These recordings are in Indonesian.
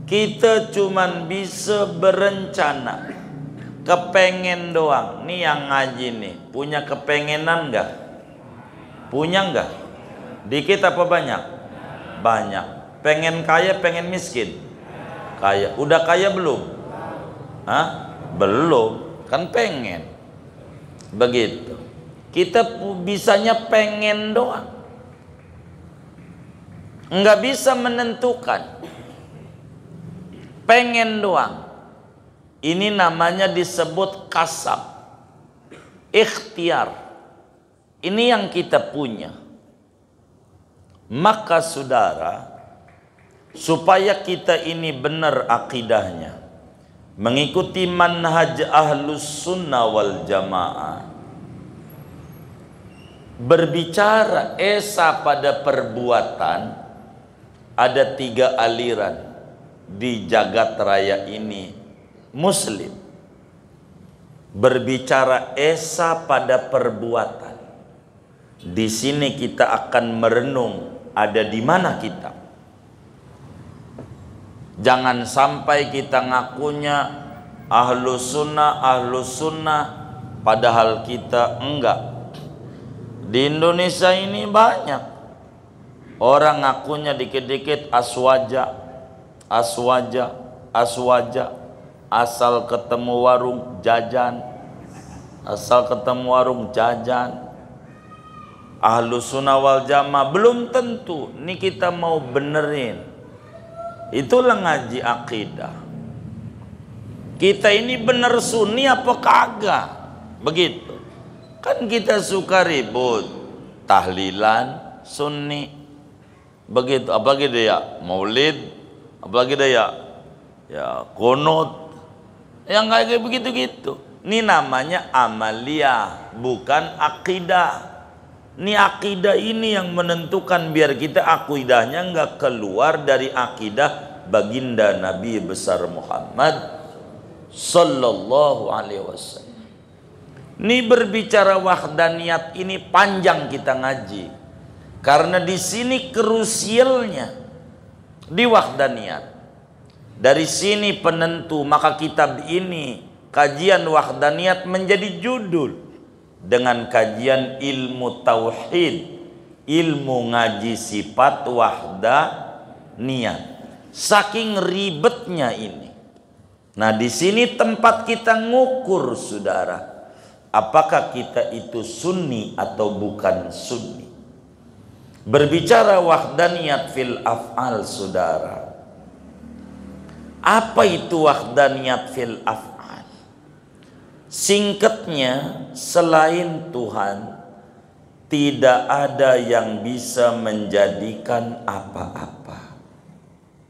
Kita cuman bisa berencana, kepengen doang. Nih yang ngaji nih, punya kepengenan nggak? Punya nggak? Dikit apa banyak? Banyak. Pengen kaya, pengen miskin? Kaya. Udah kaya belum? Hah? Belum. Kan pengen. Begitu. Kita bisanya pengen doang. Nggak bisa menentukan. Pengen doang. Ini namanya disebut kasab, ikhtiar. Ini yang kita punya. Maka saudara, supaya kita ini benar akidahnya, mengikuti manhaj ahlus sunnah wal jamaah, berbicara esa pada perbuatan, ada 3 aliran di jagat raya ini muslim. Berbicara esa pada perbuatan. Di sini kita akan merenung ada di mana kita. Jangan sampai kita ngakunya ahlus sunnah padahal kita enggak. Di Indonesia ini banyak orang ngakunya dikit-dikit aswaja, asal ketemu warung jajan, Ahlus sunnah wal jamaah belum tentu. Ini kita mau benerin. Itulah ngaji akidah. Kita ini bener sunni apa kagak? Begitu. Kan kita suka ribut. Tahlilan sunni. Begitu. Apalagi dia maulid. Apalagi dia ya kunut. Yang kayak begitu-gitu. Ini namanya amaliyah, bukan akidah. Ini akidah ini yang menentukan biar kita akidahnya nggak keluar dari akidah baginda Nabi besar Muhammad sallallahu alaihi wasallam. Ini berbicara wahdaniyat ini panjang kita ngaji. Karena di sini krusialnya di wahdaniyat. Dari sini penentu, maka kitab ini kajian wahdaniyat menjadi judul. Dengan kajian ilmu tauhid, ilmu ngaji sifat wahdaniyat. Saking ribetnya ini. Nah, di sini tempat kita ngukur, saudara. Apakah kita itu sunni atau bukan sunni? Berbicara wahdaniyat fil af'al, saudara. Apa itu wahdaniyat fil af'al? Singkatnya, selain Tuhan tidak ada yang bisa menjadikan apa-apa.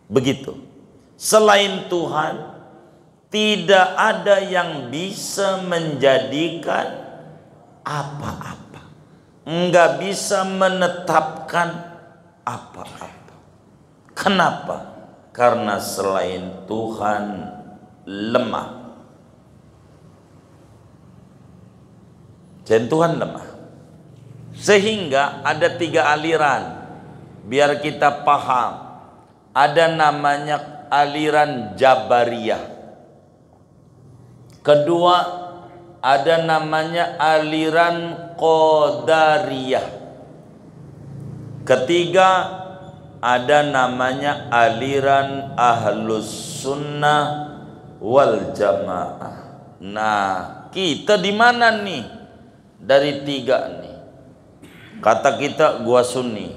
Begitu. Selain Tuhan tidak ada yang bisa menjadikan apa-apa. Enggak bisa menetapkan apa-apa. Kenapa? Karena selain Tuhan lemah. Dan Tuhan lemah. Sehingga ada 3 aliran. Biar kita paham. Ada namanya aliran Jabariyah. Kedua, ada namanya aliran Qadariyah. Ketiga, ada namanya aliran Ahlus Sunnah wal Jamaah. Nah, kita di mana nih? Dari 3 nih. Kata kita gua sunni.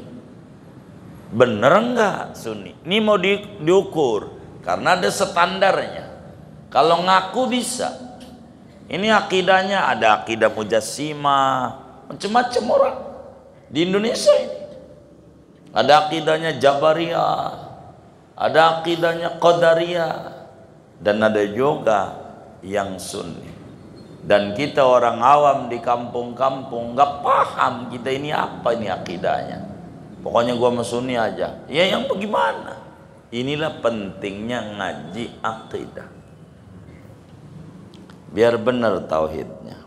Bener enggak sunni? Ini mau diukur. Karena ada standarnya. Kalau ngaku bisa. Ini akidahnya ada akidah mujassimah. Macam-macam orang. Di Indonesia ini. Ada akidahnya Jabariyah. Ada akidahnya Qadariyah. Dan ada juga yang sunni. Dan kita orang awam di kampung-kampung nggak paham kita ini apa ini akidahnya. Pokoknya gua sunni aja. Ya yang bagaimana? Inilah pentingnya ngaji akidah. Biar benar tauhidnya.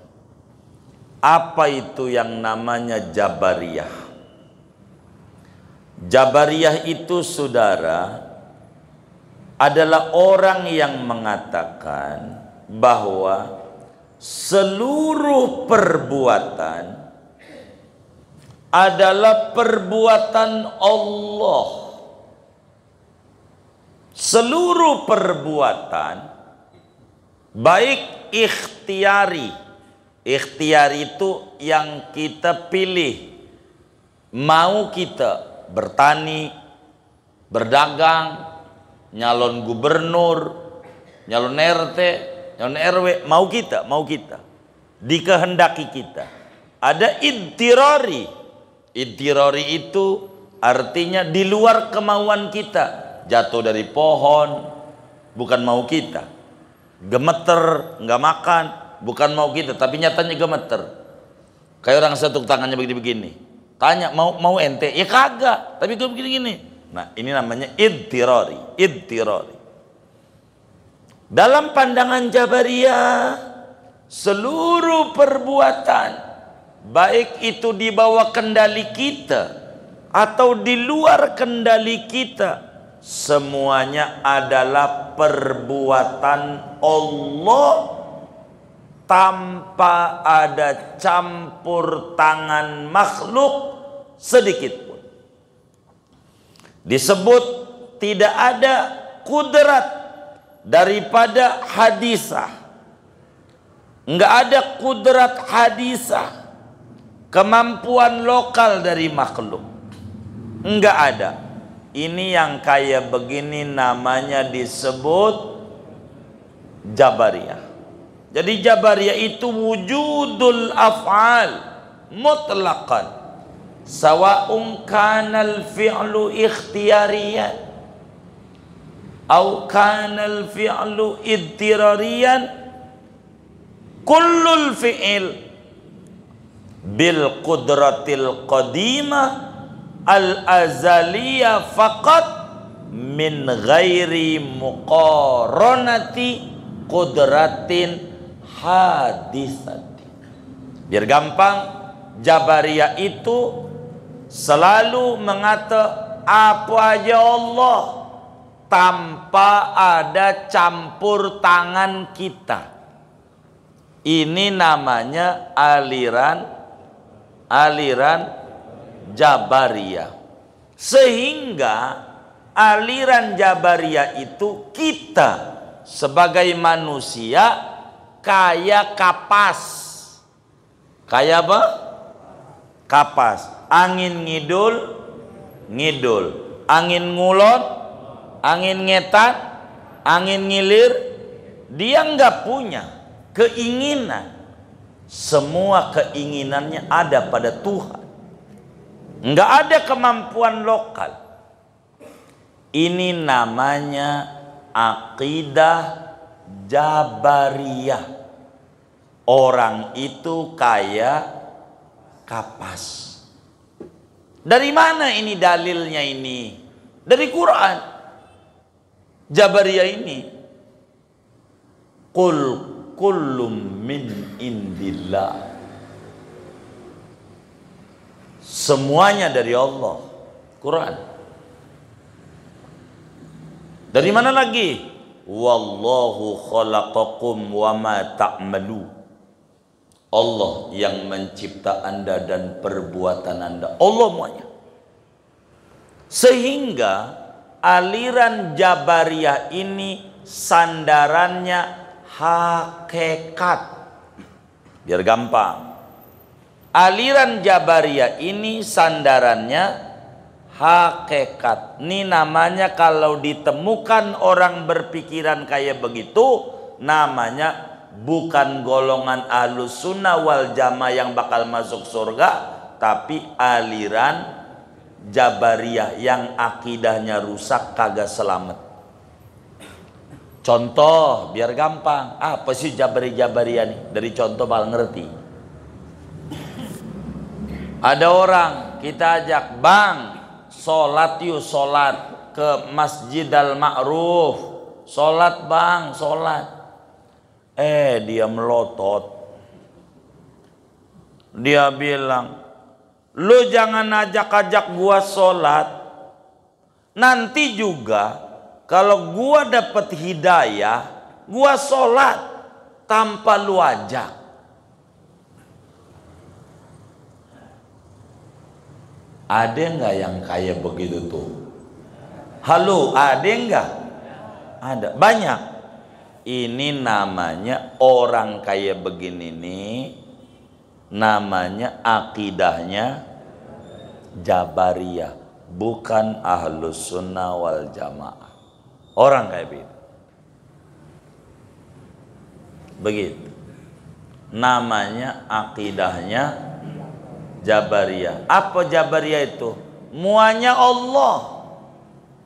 Apa itu yang namanya Jabariyah? Jabariyah itu, saudara, adalah orang yang mengatakan bahwa seluruh perbuatan adalah perbuatan Allah. Seluruh perbuatan, baik ikhtiari, ikhtiari itu yang kita pilih, mau kita bertani, berdagang, nyalon gubernur, nyalon RT, nyalon RW, mau kita, dikehendaki kita. Ada idtirari. Idtirari itu artinya di luar kemauan kita. Jatuh dari pohon, bukan mau kita. Gemeter, nggak makan, bukan mau kita, tapi nyatanya gemeter. Kayak orang satu tangannya begini-begini. Tanya, mau ente? Ya kagak, tapi gue begini-gini. Nah, ini namanya idtirari. Idtirari. Dalam pandangan Jabariyah, seluruh perbuatan, baik itu di bawah kendali kita atau di luar kendali kita, semuanya adalah perbuatan Allah tanpa ada campur tangan makhluk sedikit pun. Disebut tidak ada kudrat daripada hadisah, enggak ada kudrat hadisah, kemampuan lokal dari makhluk, enggak ada. Ini yang kayak begini namanya disebut Jabariyah. Jadi Jabariyah itu wujudul af'al mutlaqan, sawa'un kanal fi'lu ikhtiyariyan au kanal fi'lu idtirariyan, kullul fi'il bil qudratil qadimah al-azaliyah faqat min ghairi muqaranati qudratin hadisati. Biar gampang, Jabariyah itu selalu mengata apa aja Allah tanpa ada campur tangan kita. Ini namanya aliran Jabariyah. Sehingga aliran Jabariyah itu kita sebagai manusia kayak kapas. Kayak apa? Kapas. Angin ngidul, angin ngulon, angin ngetan, angin ngilir. Dia nggak punya keinginan. Semua keinginannya ada pada Tuhan. Nggak ada kemampuan lokal. Ini namanya akidah Jabariyah. Orang itu kayak kapas. Dari mana ini dalilnya ini? Dari Quran. Jabariyah ini, qul kullum min indillah. Semuanya dari Allah. Quran. Dari mana lagi? Wallahu khalaqakum wa ma ta'malu. Allah yang mencipta Anda dan perbuatan Anda. Allah semuanya. Sehingga aliran Jabariyah ini sandarannya hakikat. Biar gampang. Aliran Jabariyah ini sandarannya hakikat. Ini namanya kalau ditemukan orang berpikiran kayak begitu, namanya bukan golongan Ahlus Sunnah wal Jamaah yang bakal masuk surga, tapi aliran Jabariyah yang akidahnya rusak, kagak selamat. Contoh biar gampang, apa sih Jabariyah nih? Dari contoh bakal ngerti. Ada orang kita ajak, bang, sholat yuk, sholat ke Masjid Al-Ma'ruf, sholat bang, sholat. Dia melotot. Dia bilang, lu jangan ajak-ajak gua sholat. Nanti juga Kalau gua dapat hidayah, gua sholat tanpa lu ajak. Ada nggak yang kayak begitu tuh? Halo, ada nggak? Ada, banyak. Ini namanya orang kayak begini nih, namanya akidahnya Jabariyah, bukan Ahlus Sunnah wal Jamaah. Orang kayak begitu. Begitu. Namanya akidahnya Jabariyah. Apa Jabariyah itu? Muanya Allah.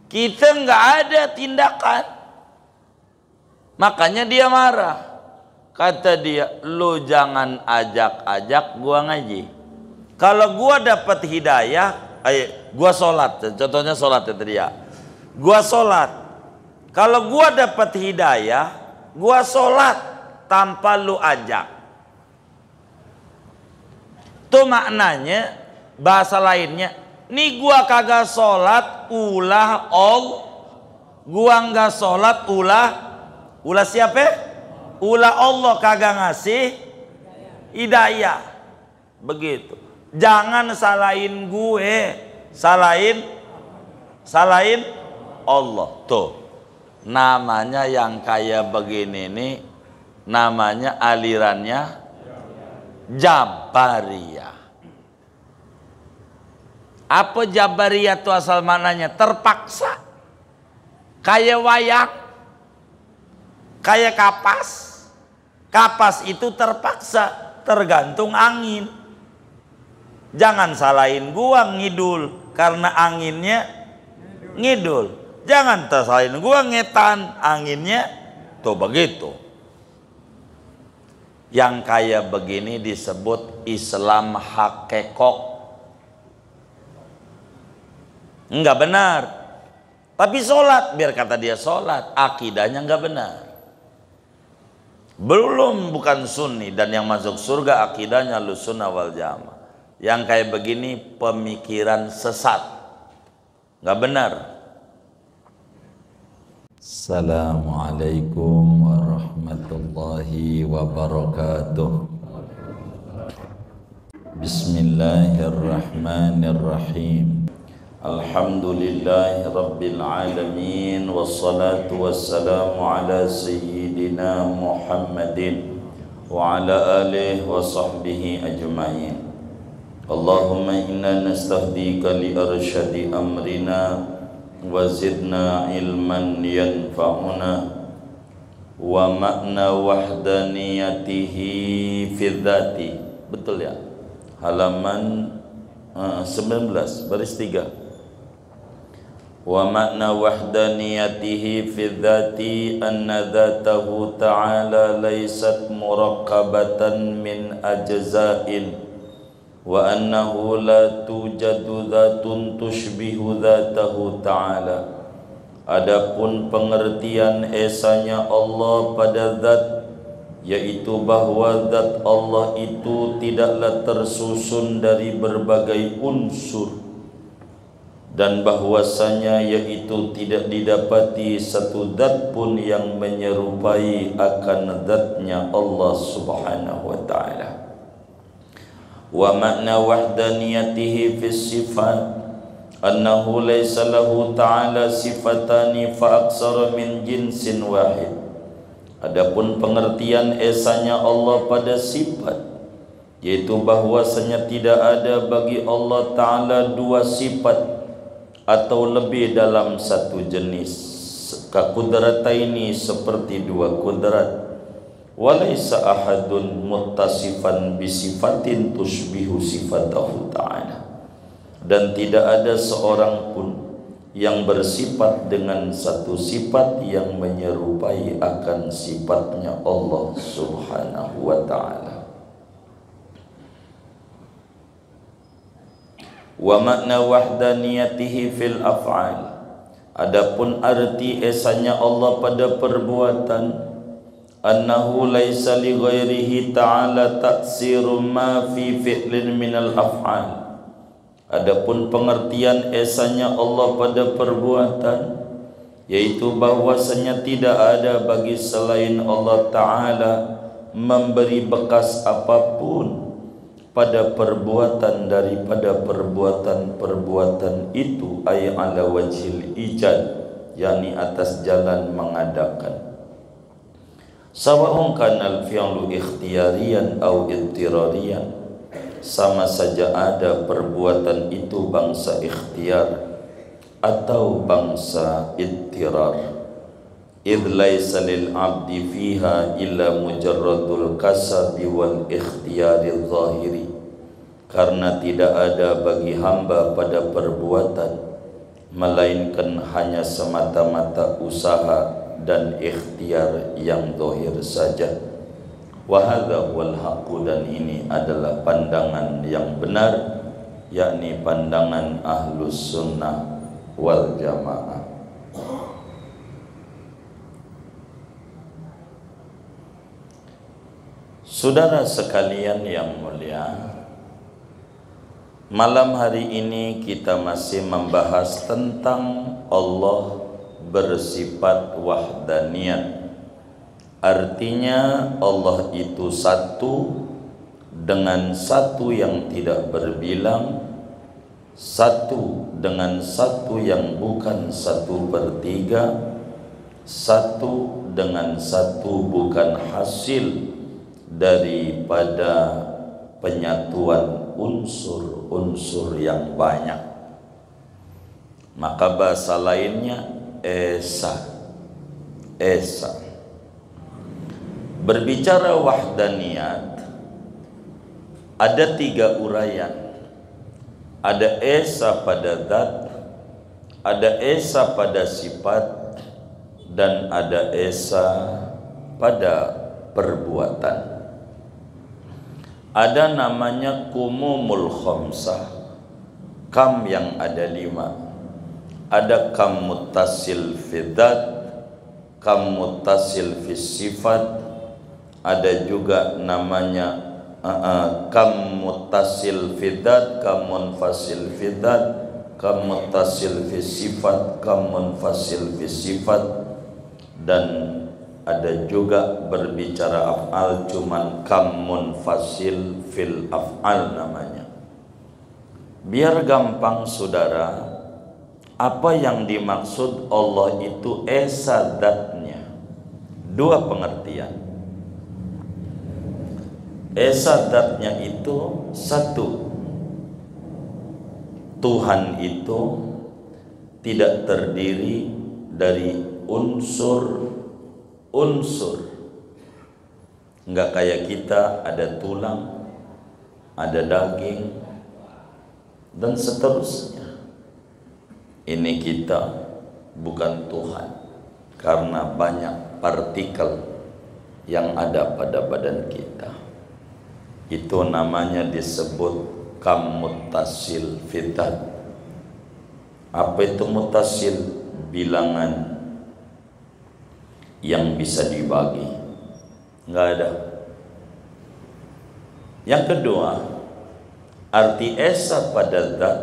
Kita nggak ada tindakan. Makanya dia marah. Kata dia, lu jangan ajak-ajak gua ngaji. Kalau gua dapat hidayah, gua sholat. Contohnya sholat itu dia. Gua sholat. Kalau gua dapat hidayah, gua sholat tanpa lu ajak. Itu maknanya, bahasa lainnya, nih gua kagak sholat, ulah gua nggak sholat, ulah siapa? Ulah Allah kagak ngasih hidayah. Begitu. Jangan salahin gue, salahin Allah. Tuh, namanya yang kayak begini nih, namanya alirannya Jabariyah. Apa Jabariyah itu asal mananya? Terpaksa. Kayak wayang, kayak kapas. Kapas itu terpaksa, tergantung angin. Jangan salahin gua ngidul karena anginnya ngidul. Jangan salahin gua ngetan, anginnya tuh begitu. Yang kayak begini disebut Islam hakekok. Enggak benar. Tapi sholat, biar kata dia sholat, akidahnya enggak benar. Belum, bukan sunni. Dan yang masuk surga akidahnya Ahlus Sunnah wal Jamaah. Yang kayak begini pemikiran sesat, nggak benar. Assalamualaikum warahmatullahi wabarakatuh. Bismillahirrahmanirrahim. Alhamdulillahi rabbil alamin, wassalatu wassalamu ala sayyidina Muhammadin wa ala alihi wa sahbihi ajma'in. Allahumma inna nastahdika li arsyadi amrina wa zidna ilman yanfa'una wa makna wahdaniyatihi fi dzati. Betul ya? Halaman 19 baris 3. Wa makna wahdaniyatihi fi dzati anna dzatahu ta'ala laysat murakkabatan min ajza'in wa annahu la tujadu dzatun tushbihu dzatahu ta'ala. Adapun pengertian esanya Allah pada zat, yaitu bahwa zat Allah itu tidaklah tersusun dari berbagai unsur, dan bahwasanya yaitu tidak didapati satu zat pun yang menyerupai akan zatnya Allah subhanahu wa ta'ala. Wa makna wahdaniyatihi fi sifat annahu laysa lahu ta'ala sifatani fa aksara min jinsin wahid. Adapun pengertian esanya Allah pada sifat, yaitu bahwasanya tidak ada bagi Allah Ta'ala dua sifat atau lebih dalam satu jenis. Kakudrataini seperti dua kudrat. Walaysa ahadun muttasifan bisifatin tushbihu sifatahu ta'ala. Dan tidak ada seorang pun yang bersifat dengan satu sifat yang menyerupai akan sifatnya Allah subhanahu wa ta'ala. Wa makna wahdaniyatihi fil af'al. Adapun arti esanya Allah pada perbuatan, annahu laisa li ghairihi ta'ala ta'siru ma fi fi'lin minal af'al. Adapun pengertian esanya Allah pada perbuatan, yaitu bahwasanya tidak ada bagi selain Allah Ta'ala memberi bekas apapun pada perbuatan daripada perbuatan-perbuatan itu, ay ala wajhil ijad, yakni atas jalan mengadakan. Sawa'un kana al-fi'lu ikhtiyariyan aw ittirariyan, sama saja ada perbuatan itu bangsa ikhtiar atau bangsa ittirar. Idh laysa lil abdi fiha illa mujarradul kasabi wal ikhtiyari zahiri, karena tidak ada bagi hamba pada perbuatan melainkan hanya semata-mata usaha dan ikhtiar yang zahir saja. Wa hadza wal haqqu, dan ini adalah pandangan yang benar, yakni pandangan Ahlus Sunnah wal Jamaah. Saudara sekalian yang mulia, malam hari ini kita masih membahas tentang Allah bersifat wahdaniyah. Artinya Allah itu satu dengan satu yang tidak berbilang, satu dengan satu yang bukan 1/3, satu dengan satu bukan hasil daripada penyatuan unsur-unsur yang banyak. Maka bahasa lainnya esa. Berbicara wahdaniyat ada 3 uraian. Ada esa pada zat, ada esa pada sifat, dan ada esa pada perbuatan. Ada namanya kumumul khamsah, kam yang ada 5. Ada kam muttasil fi dzat, kam muttasil fi sifat, ada juga namanya kam muttasil fi dzat, kam munfasil fi dzat, kam muttasil fi sifat, kam munfasil fi sifat, dan ada juga berbicara af'al cuman kam munfasil fil af'al namanya. Biar gampang saudara, apa yang dimaksud Allah itu esa zatnya. 2 pengertian. Esa zatnya itu 1, Tuhan itu tidak terdiri dari unsur, enggak kayak kita ada tulang, ada daging, dan seterusnya. Ini kita bukan Tuhan karena banyak partikel yang ada pada badan kita. Itu namanya disebut kam muttasil fi dzat. Apa itu muttasil? Bilangan yang bisa dibagi, nggak ada. Yang kedua, arti esa pada zat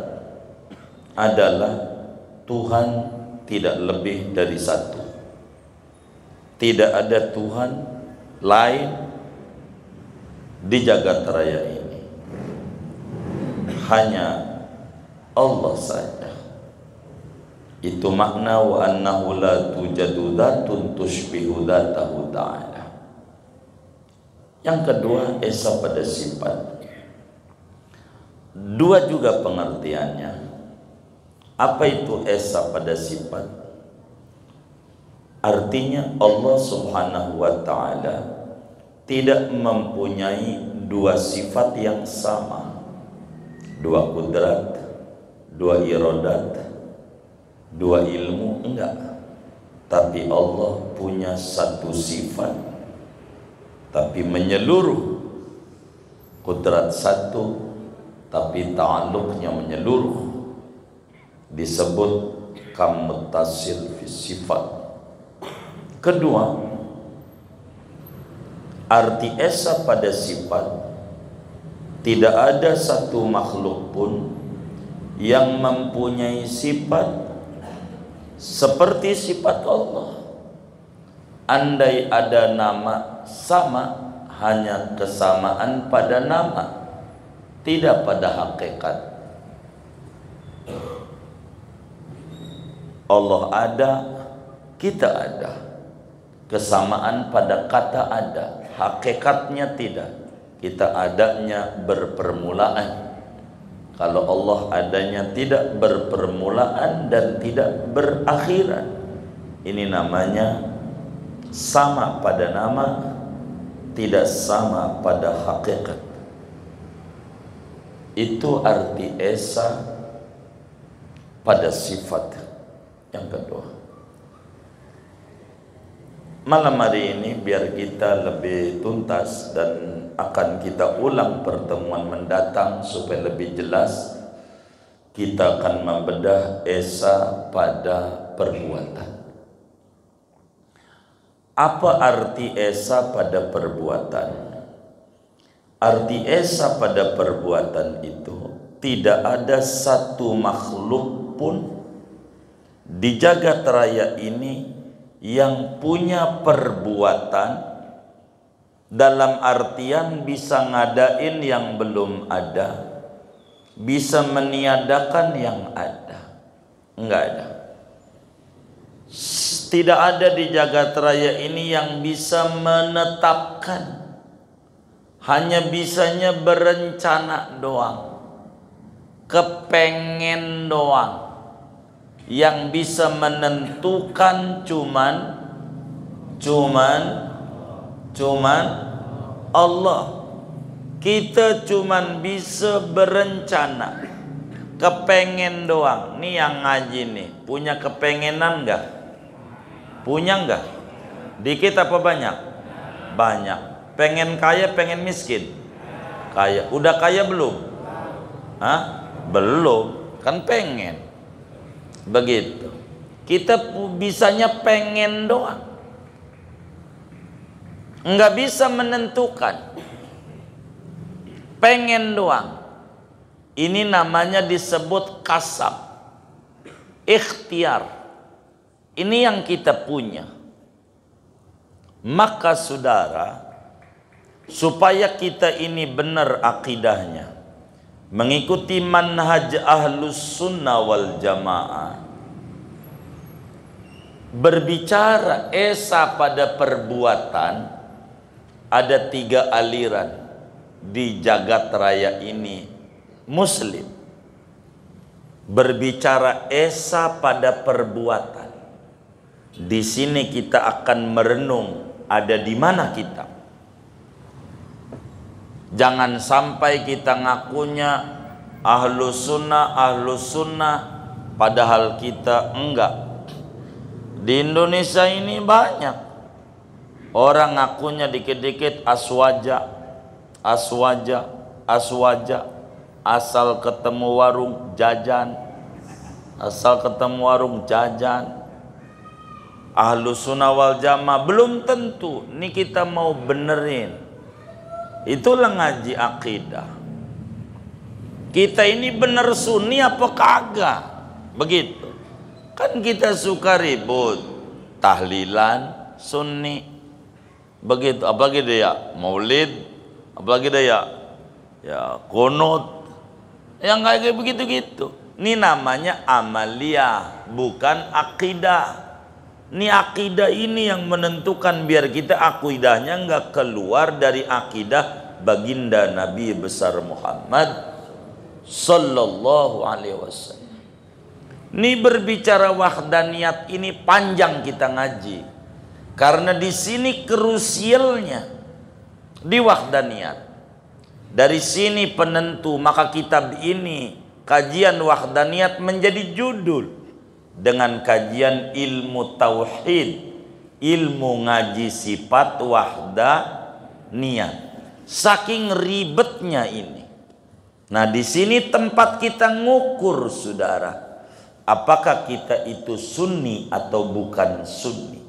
adalah Tuhan tidak lebih dari 1. Tidak ada Tuhan lain di jagat raya ini, hanya Allah saja. Itu makna wa annahu la tujadu dzatun tushbihu dzatahu ta'ala. Yang kedua, esa pada sifat. 2 juga pengertiannya. Apa itu esa pada sifat? Artinya Allah Subhanahu wa ta'ala tidak mempunyai 2 sifat yang sama. 2 kudrat, 2 iradat, 2 ilmu, enggak. Tapi Allah punya 1 sifat, tapi menyeluruh. Kudrat 1, tapi ta'alluqnya menyeluruh. Disebut kam muttasil fi sifat. Kedua, arti esa pada sifat, tidak ada 1 makhluk pun yang mempunyai sifat seperti sifat Allah. Andai ada nama sama, hanya kesamaan pada nama, tidak pada hakikat. Allah ada, kita ada. Kesamaan pada kata ada, hakikatnya tidak. Kita adanya berpermulaan. Kalau Allah adanya tidak berpermulaan dan tidak berakhiran, ini namanya sama pada nama, tidak sama pada hakikat. Itu arti esa pada sifat. Yang kedua, malam hari ini biar kita lebih tuntas dan akan kita ulang pertemuan mendatang supaya lebih jelas, kita akan membedah esa pada perbuatan. Apa arti esa pada perbuatan? Arti esa pada perbuatan itu tidak ada satu makhluk pun di jagat raya ini yang punya perbuatan dalam artian bisa ngadain yang belum ada, bisa meniadakan yang ada. Enggak ada. Tidak ada di jagat raya ini yang bisa menetapkan. Hanya bisanya berencana doang, kepengen doang. Yang bisa menentukan cuman Allah. Kita cuman bisa berencana, kepengen doang. Nih yang ngaji nih, punya kepengenan enggak? Punya enggak? Dikit apa banyak? Banyak. Pengen kaya, pengen miskin? Kaya. Udah kaya belum? Hah? Belum. Kan pengen. Begitu. Kita bisanya pengen doang. Enggak bisa menentukan. Pengen doang. Ini namanya disebut kasab, ikhtiar. Ini yang kita punya. Maka saudara, supaya kita ini benar akidahnya, mengikuti manhaj ahlus sunnah wal jamaah, berbicara esa pada perbuatan, ada 3 aliran di jagat raya ini muslim. Berbicara esa pada perbuatan, di sini kita akan merenung ada di mana kita. Jangan sampai kita ngakunya ahlus sunnah padahal kita enggak. Di Indonesia ini banyak orang ngakunya dikit-dikit aswaja, asal ketemu warung jajan, ahlus sunnah wal jamaah. Belum tentu ini kita mau benerin. Itulah ngaji akidah. Kita ini bener sunni apa kagak? Begitu. Kan kita suka ribut, tahlilan sunni, begitu. Apalagi dia maulid, apalagi dia ya kunut, yang kayak begitu-gitu. Ini namanya amaliyah, bukan akidah. Ini akidah ini yang menentukan biar kita akidahnya nggak keluar dari akidah baginda Nabi besar Muhammad sallallahu alaihi wasallam. Ini berbicara wahdaniyat ini panjang kita ngaji, karena di sini krusialnya di wahdaniyat. Dari sini penentu, maka kitab ini kajian wahdaniyat menjadi judul dengan kajian ilmu tauhid, ilmu ngaji sifat wahdaniyat. Saking ribetnya ini. Nah, di sini tempat kita ngukur saudara. Apakah kita itu sunni atau bukan sunni?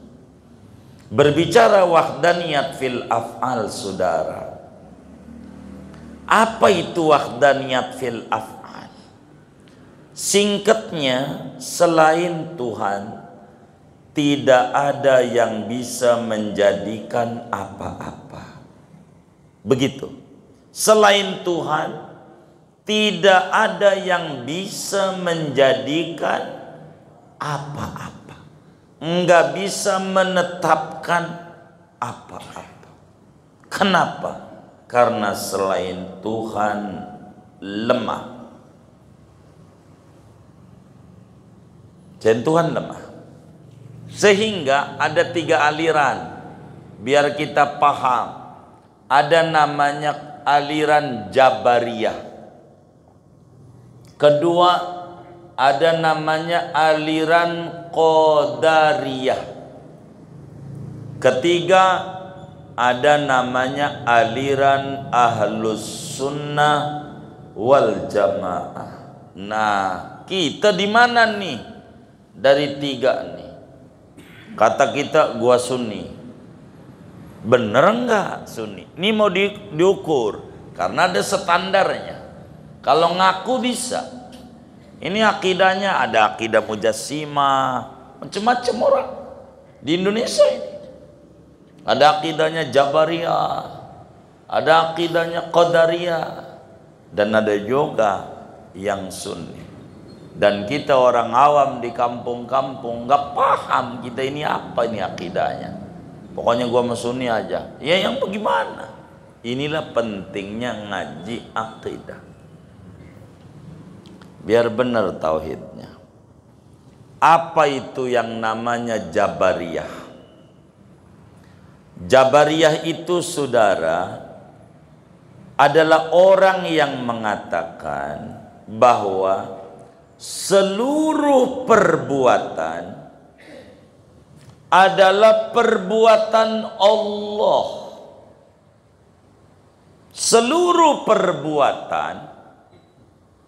Berbicara wahdaniyat fil af'al saudara. Apa itu wahdaniyat fil af'al? Singkatnya, selain Tuhan tidak ada yang bisa menjadikan apa-apa. Begitu. Selain Tuhan, tidak ada yang bisa menjadikan apa-apa. Enggak bisa menetapkan apa-apa. Kenapa? Karena selain Tuhan lemah. Dan Tuhan lemah. Sehingga ada 3 aliran. Biar kita paham. Ada namanya aliran Jabariyah. Kedua, ada namanya aliran Qadariyah. Ketiga, ada namanya aliran Ahlus Sunnah wal Jamaah. Nah, kita di mana nih? Dari 3 nih. Kata kita, gua Sunni. Bener enggak Sunni? Ini mau diukur karena ada standarnya. Kalau ngaku bisa. Ini akidahnya ada akidah Mujassimah, macam-macam orang di Indonesia ini. Ada akidahnya Jabariyah, ada akidahnya Qadariyah, dan ada juga yang Sunni. Dan kita orang awam di kampung-kampung nggak paham kita ini apa ini akidahnya. Pokoknya gua sama Sunni aja. Ya yang bagaimana? Inilah pentingnya ngaji akidah. Biar benar tauhidnya. Apa itu yang namanya Jabariyah? Jabariyah itu saudara adalah orang yang mengatakan bahwa seluruh perbuatan adalah perbuatan Allah. Seluruh perbuatan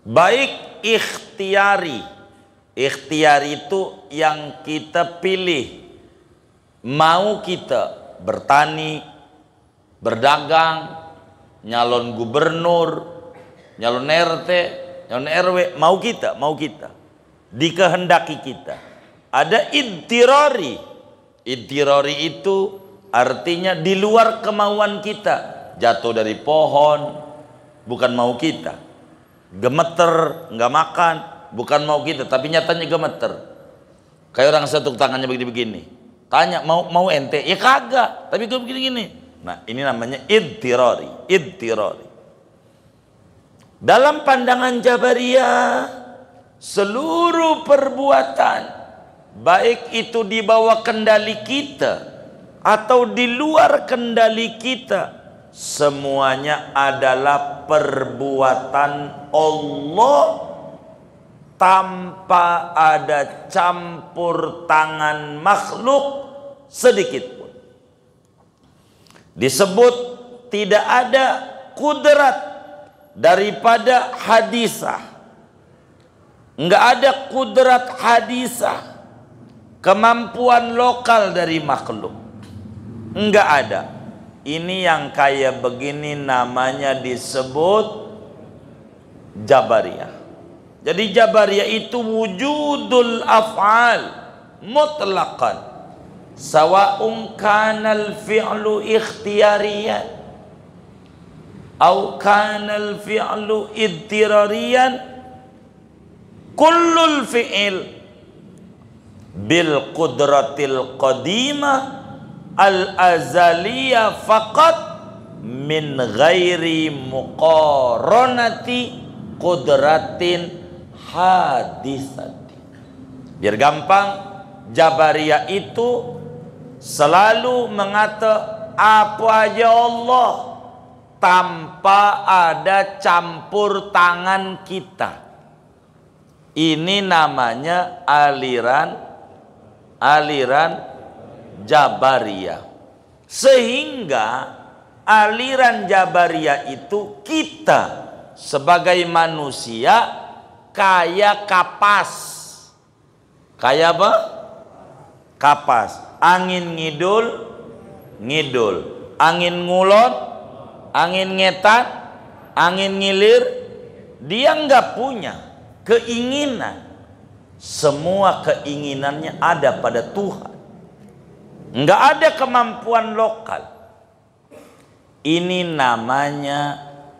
baik ikhtiari. Ikhtiari itu yang kita pilih. Mau kita bertani, berdagang, nyalon gubernur, nyalon RT, nyalon RW, mau kita. Dikehendaki kita. Ada idtirari. Idtirari itu artinya di luar kemauan kita. Jatuh dari pohon, bukan mau kita. Gemeter, nggak makan, bukan mau kita, tapi nyatanya gemeter. Kayak orang satu tangannya begini-begini. Tanya, mau ente? Ya kagak, tapi gue begini-gini. Nah, ini namanya idtirari. Dalam pandangan Jabariyah, seluruh perbuatan, baik itu di bawah kendali kita atau di luar kendali kita, semuanya adalah perbuatan Allah tanpa ada campur tangan makhluk sedikit pun. Disebut tidak ada kudrat daripada hadisah. Enggak ada kudrat hadisah, kemampuan lokal dari makhluk. Enggak ada. Ini yang kayak begini namanya disebut Jabariyah. Jadi Jabariyah itu wujudul af'al mutlaqan. Sawa'un kanal fi'lu ikhtiyariyan au kanal fi'lu idtirariyan, kullul fi'il bil qudratil qadimah al-azaliyah faqat min ghairi muqaranati qudratin hadisati. Biar gampang, Jabariyah itu selalu mengata apa aja Allah tanpa ada campur tangan kita. Ini namanya aliran Jabariyah. Sehingga aliran Jabariyah itu kita sebagai manusia kayak kapas. Kayak apa? Kapas. Angin ngidul, angin ngulon, angin ngetan, angin ngilir. Dia nggak punya keinginan. Semua keinginannya ada pada Tuhan. Nggak ada kemampuan lokal. Ini namanya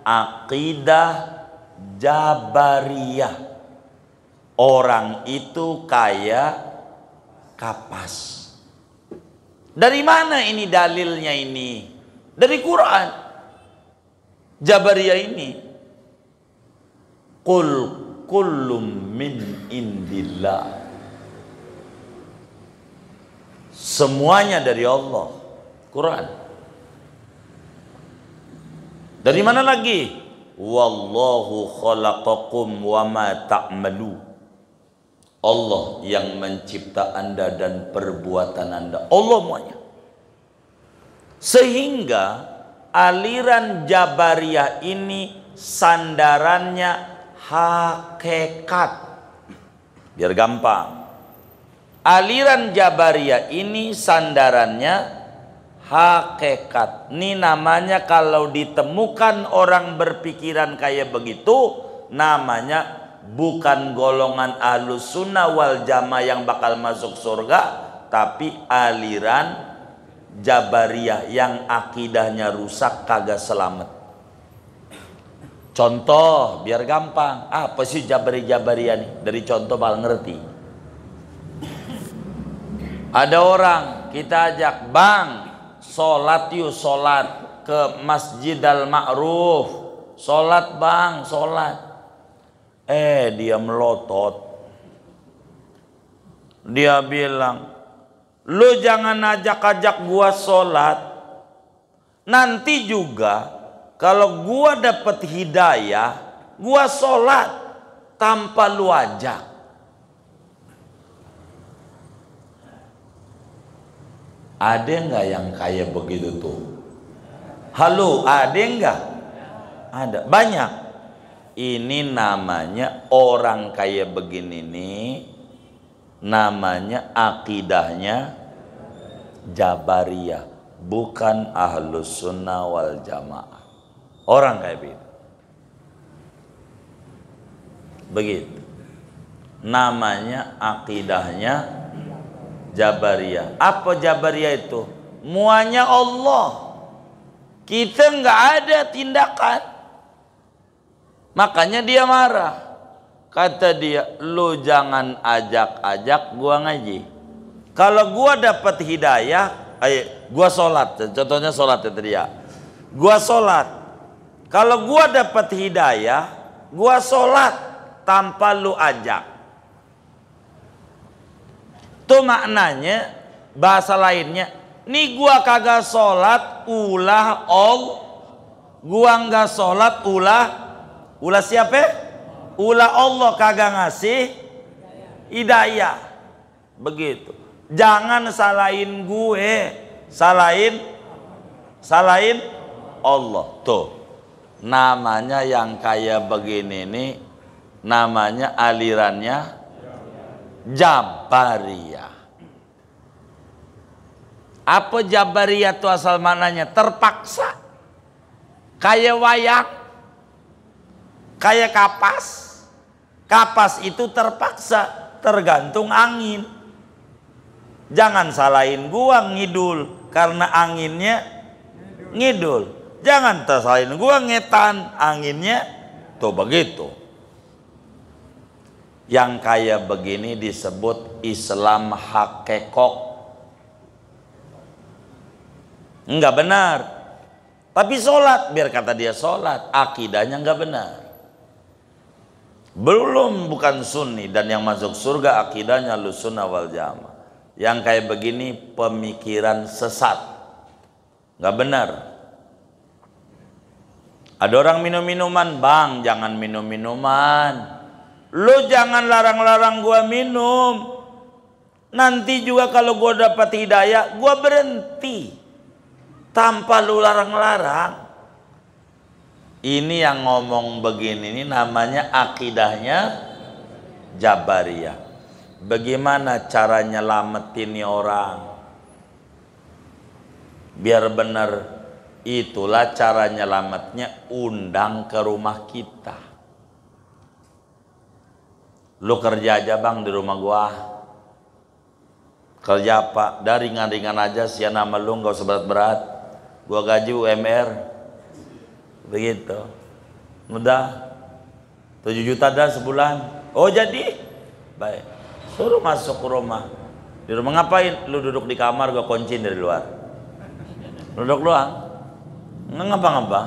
akidah Jabariyah. Orang itu kayak kapas. Dari mana ini dalilnya ini? Dari Quran. Jabariyah ini. Qul kullum min indillah. Semuanya dari Allah. Quran. Dari mana lagi? Wallahu khalaqakum wa ma ta'malu. Allah yang mencipta Anda dan perbuatan Anda. Allah semuanya. Sehingga aliran Jabariyah ini sandarannya hakikat. Biar gampang. Aliran Jabariyah ini sandarannya hakikat. Ini namanya kalau ditemukan orang berpikiran kayak begitu, namanya bukan golongan Ahlus Sunnah wal Jamaah yang bakal masuk surga, tapi aliran Jabariyah yang akidahnya rusak, kagak selamat. Contoh biar gampang. Apa sih Jabariyah nih? Dari contoh bakal ngerti. Ada orang kita ajak, bang, sholat yuk, sholat ke Masjid Al-Ma'ruf. Sholat bang, sholat. Dia melotot. Dia bilang, lu jangan ajak-ajak gua sholat. Nanti juga kalau gua dapet hidayah, gua sholat tanpa lu ajak. Ada nggak yang kayak begitu tuh? Halo, ada nggak? Ada, banyak. Ini namanya orang kayak begini nih, namanya akidahnya Jabariyah, bukan Ahlus Sunnah wal Jamaah. Orang kayak begitu. Begitu. Namanya akidahnya Jabariyah. Apa Jabariyah itu? Muanya Allah. Kita nggak ada tindakan. Makanya dia marah. Kata dia, lu jangan ajak-ajak gua ngaji. Kalau gua dapat hidayah, gua sholat. Contohnya sholat itu dia. Gua sholat. Kalau gua dapat hidayah, gua sholat tanpa lu ajak. Itu maknanya, bahasa lainnya, nih gua kagak sholat, ulah Allah. Gua nggak sholat, ulah siapa? Ulah Allah kagak ngasih hidayah. Begitu. Jangan salahin gue, salahin Allah. Tuh, namanya yang kayak begini nih, namanya alirannya Jabariyah. Apa Jabariyah itu asal mananya? Terpaksa. Kayak wayang, kayak kapas. Kapas itu terpaksa, tergantung angin. Jangan salahin gua ngidul karena anginnya ngidul. Jangan salahin gua ngetan, anginnya tuh begitu. Yang kayak begini disebut Islam hakikok. Enggak benar. Tapi sholat, biar kata dia sholat, akidahnya enggak benar. Belum, bukan sunni. Dan yang masuk surga akidahnya Ahlus Sunnah wal Jamaah. Yang kayak begini pemikiran sesat, enggak benar. Ada orang minum minuman, bang jangan minum minuman. Lu jangan larang-larang gua minum. Nanti juga kalau gua dapat hidayah, gua berhenti. Tanpa lu larang-larang. Ini yang ngomong begini ini namanya akidahnya Jabariyah. Bagaimana cara nyelamatin nih orang? Biar benar, itulah cara nyelamatnya, undang ke rumah kita. Lu kerja aja bang di rumah gua. Kerja apa? Dari ringan-ringan aja, sia nama lu nggak usah berat-berat. Gua gaji UMR. Begitu. Mudah. 7 juta dah sebulan. Oh jadi? Baik. Suruh masuk ke rumah. Di rumah ngapain? Lu duduk di kamar, gua kunciin dari luar. Duduk doang. Nggak ngapa-ngapa.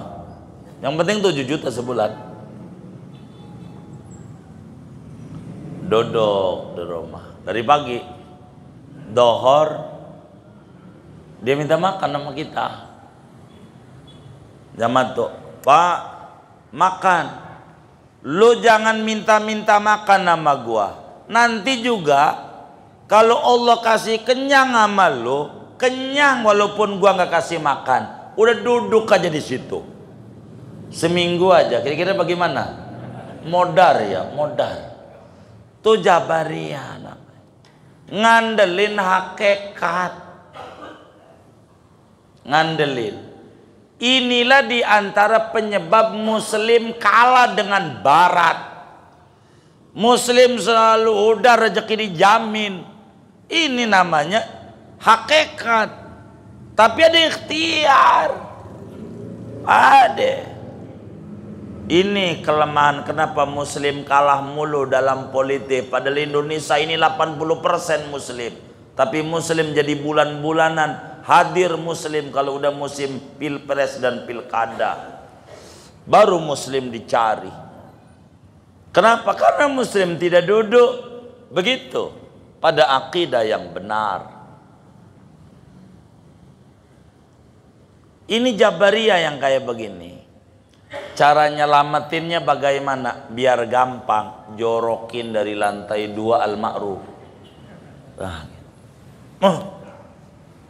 Yang penting 7 juta sebulan. Duduk di rumah. Dari pagi. Dohor dia minta makan sama kita. Zaman tuh, Pak, makan. Lu jangan minta-minta makan sama gua. Nanti juga kalau Allah kasih kenyang sama lu, kenyang walaupun gua nggak kasih makan. Udah duduk aja di situ. Seminggu aja. Kira-kira bagaimana? Modar ya, modar. Tuh Jabariyah namanya. Ngandelin hakikat. Ngandelin. Inilah diantara penyebab Muslim kalah dengan Barat. Muslim selalu udah rezeki dijamin. Ini namanya hakikat. Tapi ada ikhtiar. Ada. Ini kelemahan kenapa Muslim kalah mulu dalam politik. Padahal Indonesia ini 80% Muslim. Tapi Muslim jadi bulan-bulanan. Hadir Muslim kalau udah musim pilpres dan pilkada. Baru Muslim dicari. Kenapa? Karena Muslim tidak duduk begitu pada akidah yang benar. Ini Jabariyah yang kayak begini. Cara nyelamatinnya bagaimana? Biar gampang, jorokin dari lantai 2 Al-Ma'ruf.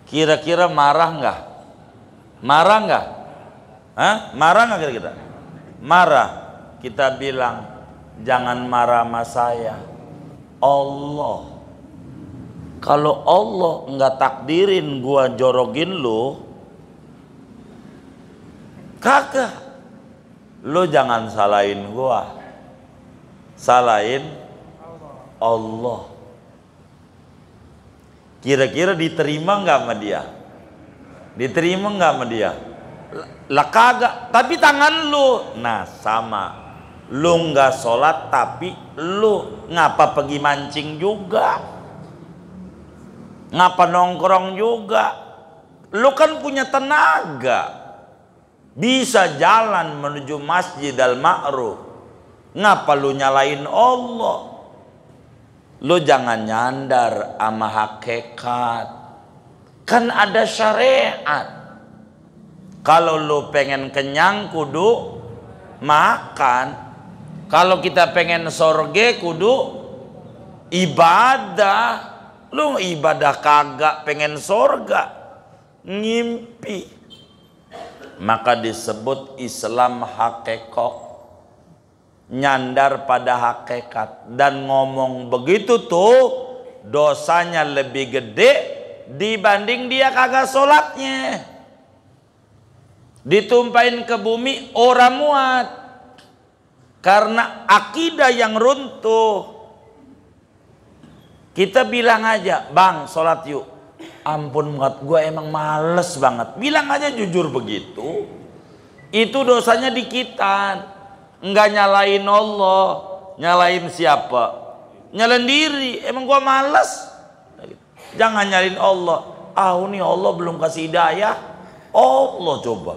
Kira-kira marah nggak? Marah nggak? Hah? Marah nggak kira-kira? Marah. Kita bilang, jangan marah sama saya. Allah. Kalau Allah nggak takdirin gua jorokin lu, kagak. Lu jangan salahin gua, salahin Allah. Kira-kira diterima nggak sama dia? Diterima nggak sama dia? Lah kagak. Tapi tangan lu, nah sama. Lu nggak sholat tapi lu ngapa pergi mancing juga? Ngapa nongkrong juga? Lu kan punya tenaga. Bisa jalan menuju Masjid Al-Ma'ruf. Ngapa lu nyalain Allah? Lu jangan nyandar sama hakikat. Kan ada syariat. Kalau lu pengen kenyang kudu makan. Kalau kita pengen sorge kudu ibadah. Lu ibadah kagak pengen sorga. Ngimpi. Maka disebut Islam hakikat. Nyandar pada hakikat. Dan ngomong begitu tuh dosanya lebih gede dibanding dia kagak sholatnya. Ditumpahin ke bumi orang muat. Karena akidah yang runtuh. Kita bilang aja, bang sholat yuk. Ampun banget, gue emang males banget. Bilang aja jujur begitu. Itu dosanya dikitan. Enggak nyalain Allah. Nyalain siapa? Nyalain diri. Emang gue males. Jangan nyalain Allah. Ini Allah belum kasih hidayah. Allah coba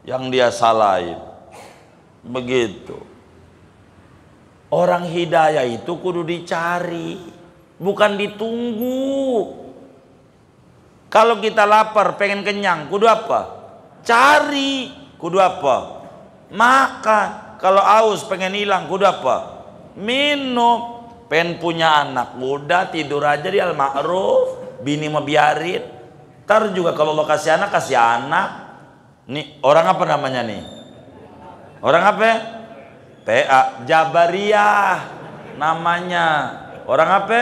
yang dia salahin. Begitu. Orang hidayah itu kudu dicari, bukan ditunggu. Kalau kita lapar, pengen kenyang, kudu apa? Cari. Kudu apa? Makan. Kalau haus, pengen hilang, kudu apa? Minum. Pengen punya anak, udah tidur aja di Al-Ma'ruf. Bini mau biarin. Ntar juga kalau lo kasih anak, kasih anak. Nih, orang apa namanya nih? Orang apa ya? PA. Jabariyah namanya. Orang apa?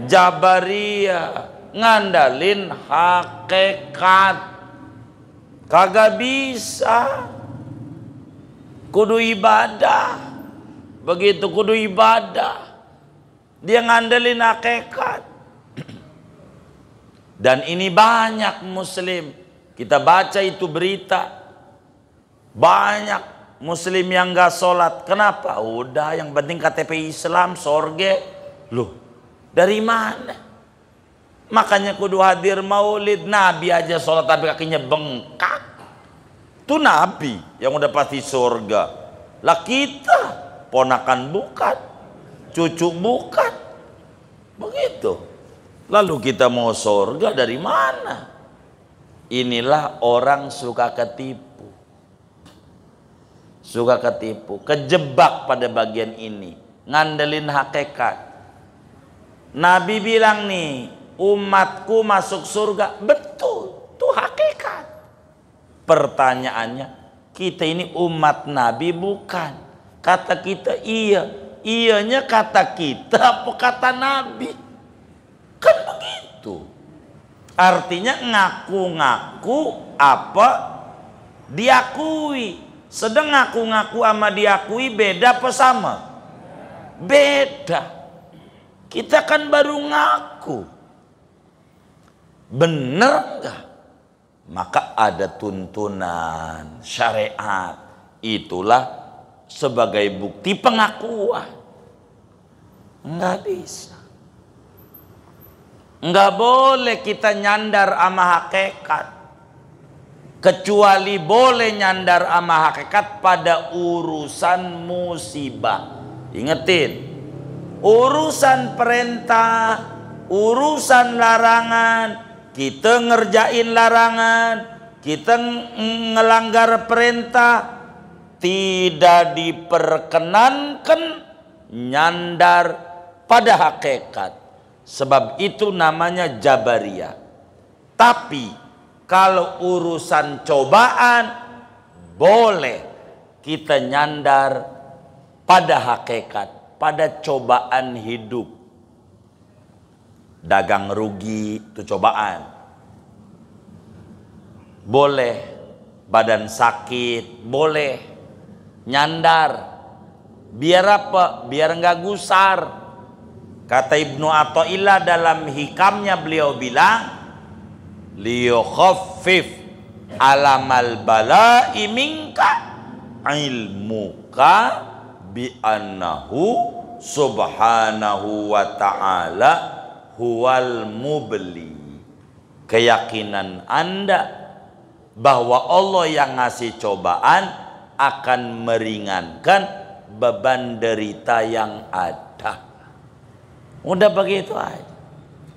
Jabariyah. Ngandalin hakikat. Kagak bisa. Kudu ibadah. Begitu kudu ibadah. Dia ngandelin hakikat. Dan ini banyak muslim, kita baca itu berita, banyak muslim yang gak sholat. Kenapa? Udah yang penting KTP Islam, sorge. Loh, dari mana? Makanya kudu hadir maulid. Nabi aja sholat tapi kakinya bengkak. Itu Nabi yang udah pasti surga. Lah kita ponakan bukan, cucu bukan, begitu. Lalu kita mau surga dari mana? Inilah orang suka ketipu. Suka ketipu, kejebak pada bagian ini, ngandelin hakikat. Nabi bilang nih, umatku masuk surga. Betul, itu hakikat. Pertanyaannya, kita ini umat Nabi bukan? Kata kita iya. Iyanya kata kita apa kata Nabi? Kan begitu. Artinya ngaku-ngaku apa diakui. Sedang ngaku-ngaku sama diakui beda apa sama? Beda. Kita kan baru ngaku. Bener enggak? Maka ada tuntunan syariat. Itulah sebagai bukti pengakuan. Enggak bisa. Enggak boleh kita nyandar sama hakikat. Kecuali boleh nyandar sama hakikat pada urusan musibah. Ingetin, urusan perintah, urusan larangan, kita ngerjain larangan, kita ngelanggar perintah, tidak diperkenankan nyandar pada hakikat. Sebab itu namanya Jabariyah. Tapi kalau urusan cobaan boleh kita nyandar pada hakikat, pada cobaan hidup. Dagang rugi itu cobaan. Boleh, badan sakit, boleh nyandar. Biar apa? Biar enggak gusar. Kata Ibnu Athaillah dalam hikamnya, beliau bilang, liyukhaffif alamal bala'i minka ilmuka bi annahu subhanahu wa ta'ala huwal mubli. Keyakinan Anda bahwa Allah yang ngasih cobaan akan meringankan beban derita yang ada. Udah begitu aja.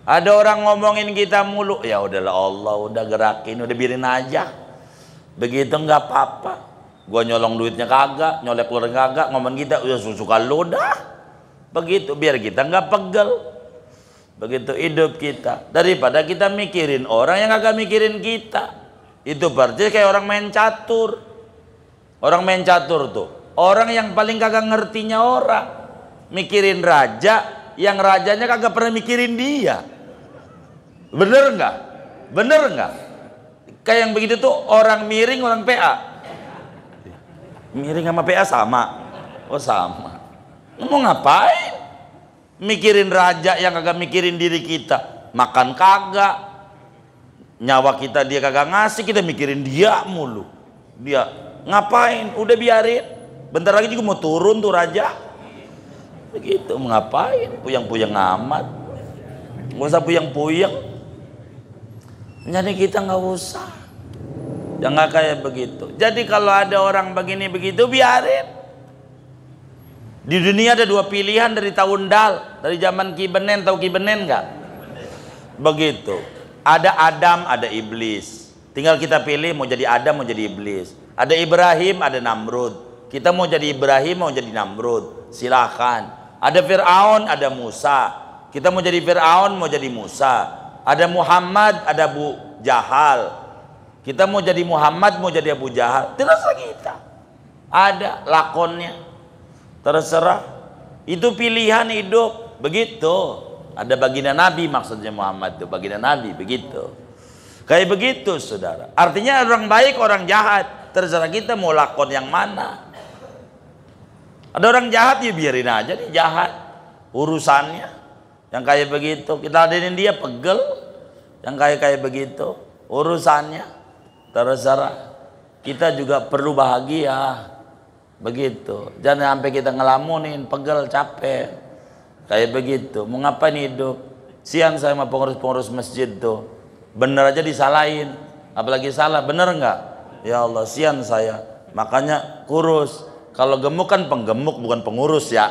Ada orang ngomongin kita mulu, ya udahlah Allah udah gerakin, udah biarin aja. Begitu nggak apa-apa. Gua nyolong duitnya kagak, nyolek keluarga kagak, ngomong kita udah suka lu dah. Begitu biar kita nggak pegel. Begitu hidup kita. Daripada kita mikirin orang yang kagak mikirin kita. Itu berarti kayak orang main catur. Orang main catur tuh, orang yang paling kagak ngertinya orang. Mikirin raja, yang rajanya kagak pernah mikirin dia. Bener nggak? Bener nggak? Kayak yang begitu tuh orang miring, orang PA. Miring sama PA sama? Oh sama. Mau ngapain? Mikirin raja yang kagak mikirin diri kita. Makan kagak, nyawa kita dia kagak ngasih, kita mikirin dia mulu. Dia ngapain? Udah biarin. Bentar lagi juga mau turun tuh raja. Begitu, ngapain puyang-puyang amat, nggak usah puyang-puyang. Jadi kita nggak usah, jangan kayak begitu. Jadi kalau ada orang begini begitu biarin. Di dunia ada dua pilihan dari tahun dal, dari zaman Ki Benen. Tahu Ki Benen nggak? Begitu. Ada Adam, ada iblis. Tinggal kita pilih mau jadi Adam, mau jadi iblis. Ada Ibrahim, ada Namrud. Kita mau jadi Ibrahim, mau jadi Namrud. Silakan. Ada Fir'aun, ada Musa. Kita mau jadi Fir'aun, mau jadi Musa. Ada Muhammad, ada Abu Jahal. Kita mau jadi Muhammad, mau jadi Abu Jahal. Terserah kita. Ada lakonnya. Terserah. Itu pilihan hidup. Begitu. Ada baginda Nabi maksudnya Muhammad itu. Baginda Nabi, begitu. Kayak begitu saudara. Artinya orang baik, orang jahat. Terserah kita mau lakon yang mana. Ada orang jahat ya biarin aja dia jahat. Urusannya yang kayak begitu kita ladenin dia pegel. yang kayak begitu urusannya terserah. Kita juga perlu bahagia begitu, jangan sampai kita ngelamunin, pegel, capek kayak begitu. Mau ngapain hidup? Sian saya sama pengurus-pengurus masjid tuh, bener aja disalahin, apalagi salah, bener nggak? Ya Allah, sian saya. Makanya kurus. Kalau gemuk kan penggemuk, bukan pengurus ya.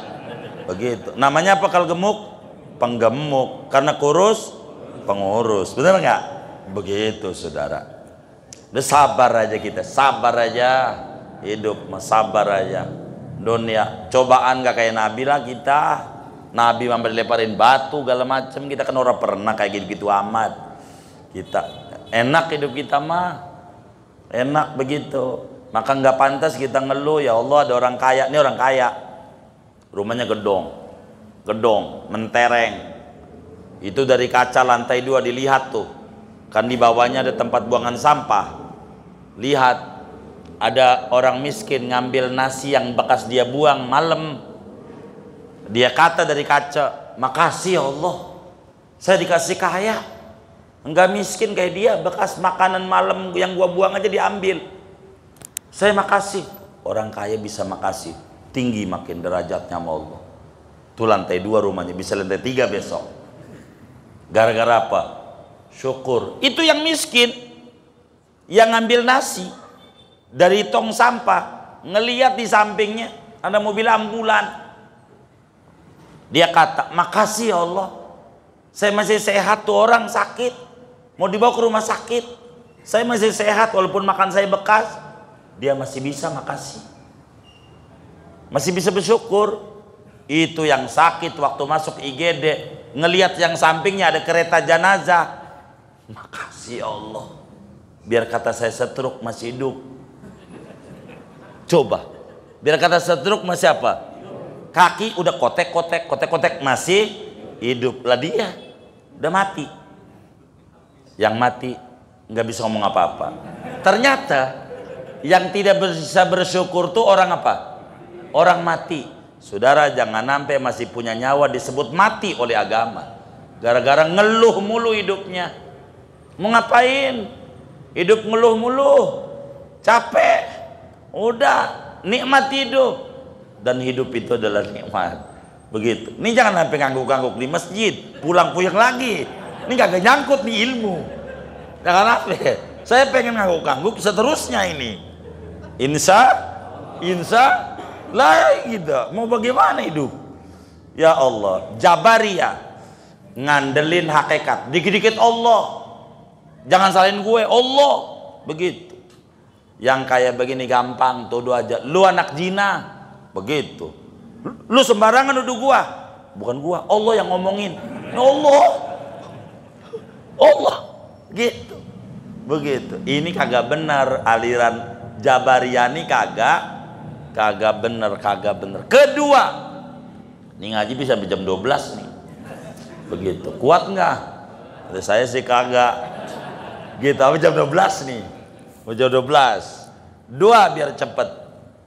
Begitu. Namanya apa kalau gemuk? Penggemuk. Karena kurus, pengurus. Bener nggak? Begitu saudara. Udah sabar aja kita, sabar aja. Hidup mah sabar aja. Dunia cobaan gak kayak Nabi lah kita. Nabi sampai dilemparin batu segala macem. Kita kan orang pernah kayak gitu amat. Kita enak hidup kita mah, enak begitu. Maka nggak pantas kita ngeluh. Ya Allah, ada orang kaya. Ini orang kaya, rumahnya gedong mentereng. Itu dari kaca lantai 2 dilihat tuh, kan di bawahnya ada tempat buangan sampah. Lihat, ada orang miskin ngambil nasi yang bekas dia buang malam. Dia kata dari kaca, makasih ya Allah, saya dikasih kaya, enggak miskin kayak dia. Bekas makanan malam yang gua buang aja diambil. Saya makasih. Orang kaya bisa makasih, tinggi makin derajatnya sama Allah. Tuh lantai 2 rumahnya, bisa lantai 3 besok. Gara-gara apa? Syukur. Itu yang miskin, yang ngambil nasi dari tong sampah, ngelihat di sampingnya ada mobil ambulan. Dia kata, makasih ya Allah, saya masih sehat. Tuh orang sakit, mau dibawa ke rumah sakit, saya masih sehat walaupun makan saya bekas. Dia masih bisa makasih, masih bisa bersyukur. Itu yang sakit waktu masuk IGD, ngelihat yang sampingnya ada kereta jenazah, makasih ya Allah, biar kata saya stroke masih hidup. Coba, biar kata stroke masih apa? Kaki udah kotek masih hidup lah, dia udah mati. Yang mati nggak bisa ngomong apa-apa. Ternyata yang tidak bisa bersyukur tuh orang apa? Orang mati. Saudara, jangan sampai masih punya nyawa disebut mati oleh agama, gara-gara ngeluh mulu hidupnya. Mau ngapain? Hidup ngeluh mulu, capek. Udah, nikmat hidup. Dan hidup itu adalah nikmat. Begitu. Ini jangan sampai ngangguk-ngangguk di masjid, pulang puyeng lagi. Ini kagak nyangkut nih ilmu. Jangan sampai. Saya pengen ngangguk-ngangguk seterusnya ini. Insya lah gitu. Mau bagaimana hidup? Ya Allah, Jabariyah ngandelin hakikat. Dikit-dikit Allah. Jangan salahin gue, Allah. Begitu. Yang kayak begini gampang, tuduh aja. Lu anak zina. Begitu. Lu sembarangan nuduh gua. Bukan gua, Allah yang ngomongin. Allah gitu. Begitu. Ini kagak benar, aliran Jabariyah ini kagak benar. Kedua, ini ngaji bisa sampai jam 12 nih. Begitu. Kuat nggak? Kata saya sih kagak. Gitu, sampai jam 12 nih. Mau jam 12. Dua biar cepet.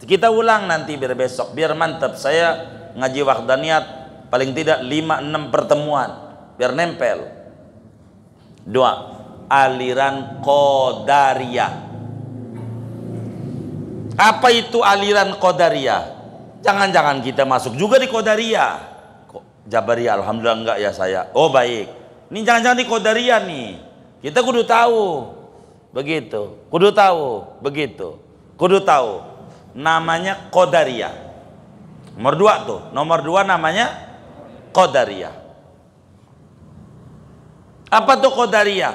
Kita ulang nanti biar besok, biar mantap. Saya ngaji wahdaniyat paling tidak 5-6 pertemuan biar nempel. Dua, aliran Qadariyah. Apa itu aliran Qadariyah? Jangan-jangan kita masuk juga di Qadariyah. Jabariyah alhamdulillah enggak ya saya. Oh baik. Ini jangan-jangan di Qadariyah nih. Kita kudu tahu. Begitu. Kudu tahu. Begitu. Kudu tahu. Namanya Qadariyah. Nomor 2 tuh. Nomor 2 namanya Qadariyah. Apa tuh Qadariyah?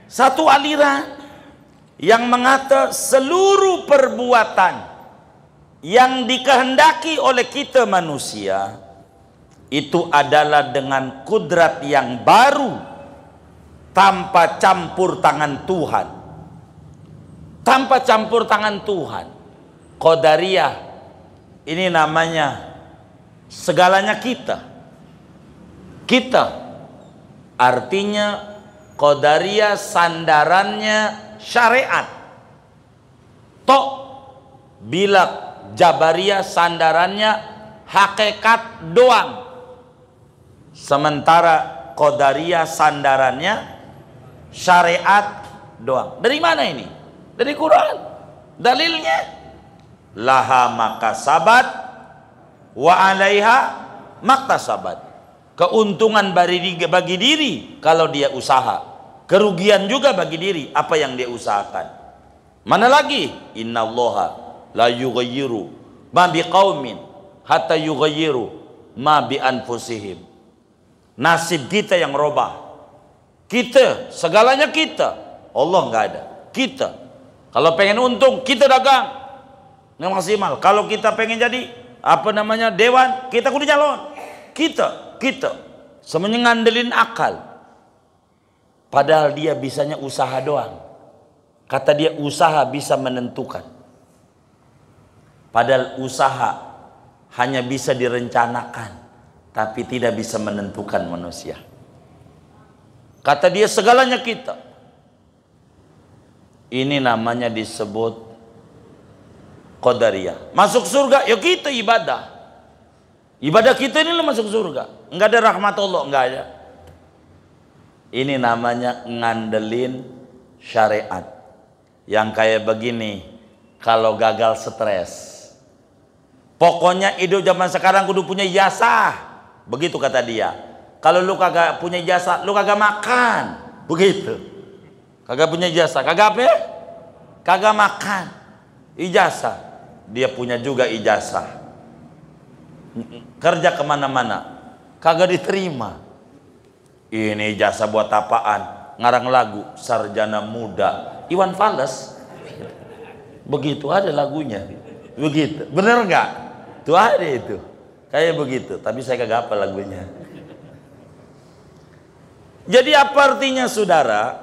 Satu aliran yang mengata seluruh perbuatan yang dikehendaki oleh kita manusia itu adalah dengan kudrat yang baru, tanpa campur tangan Tuhan. Tanpa campur tangan Tuhan. Qadariyah ini namanya segalanya kita. Artinya Qadariyah sandarannya syariat. Tok bila Jabariyah sandarannya hakikat doang. 'Sementara Qadariyah sandarannya syariat. Tok bila Jabariyah sandarannya hakikat doang. 'Sementara Qadariyah sandarannya hakikat doang. 'Sementara Qadariyah sandarannya syariat. Tok bila Jabariyah sandarannya hakikat doang. 'Sementara Qadariyah sandarannya syariat. Tok bila Jabariyah sandarannya hakikat doang. 'Sementara Qadariyah sandarannya syariat doang. Dari mana ini? Dari Quran. Dalilnya laha makasabat wa alaiha maktasabat. Keuntungan bagi diri kalau dia usaha, kerugian juga bagi diri apa yang dia usahakan. Mana lagi? Innallaha la yughayyiru ma biqaumin hatta yughayyiru ma bi anfusihim. Nasib kita yang robah. Kita, segalanya kita. Allah nggak ada. Kita. Kalau pengen untung, kita dagang. Yang maksimal. Kalau kita pengen jadi dewan, kita kudu calon. Kita. Semuanya ngandelin akal. Padahal dia bisanya usaha doang. Kata dia usaha bisa menentukan. Padahal usaha hanya bisa direncanakan, tapi tidak bisa menentukan manusia. Kata dia segalanya kita. Ini namanya disebut qadariyah. Masuk surga, ya kita ibadah. Ibadah kita ini masuk surga. Enggak ada rahmat Allah, enggak ada. Ini namanya ngandelin syariat. Yang kayak begini, kalau gagal stres. Pokoknya hidup zaman sekarang kudu punya ijazah. Begitu kata dia. Kalau lu kagak punya ijazah, lu kagak makan. Begitu. Kagak punya ijazah, kagak apa? Kagak makan. Ijazah. Dia punya juga ijazah. Kerja kemana-mana, kagak diterima. Ini ijazah buat apaan? Ngarang lagu Sarjana Muda Iwan Fals. Begitu ada lagunya. Begitu. Bener nggak? Tuh ada itu. Kayak begitu. Tapi saya kagak hafal lagunya. Jadi apa artinya saudara?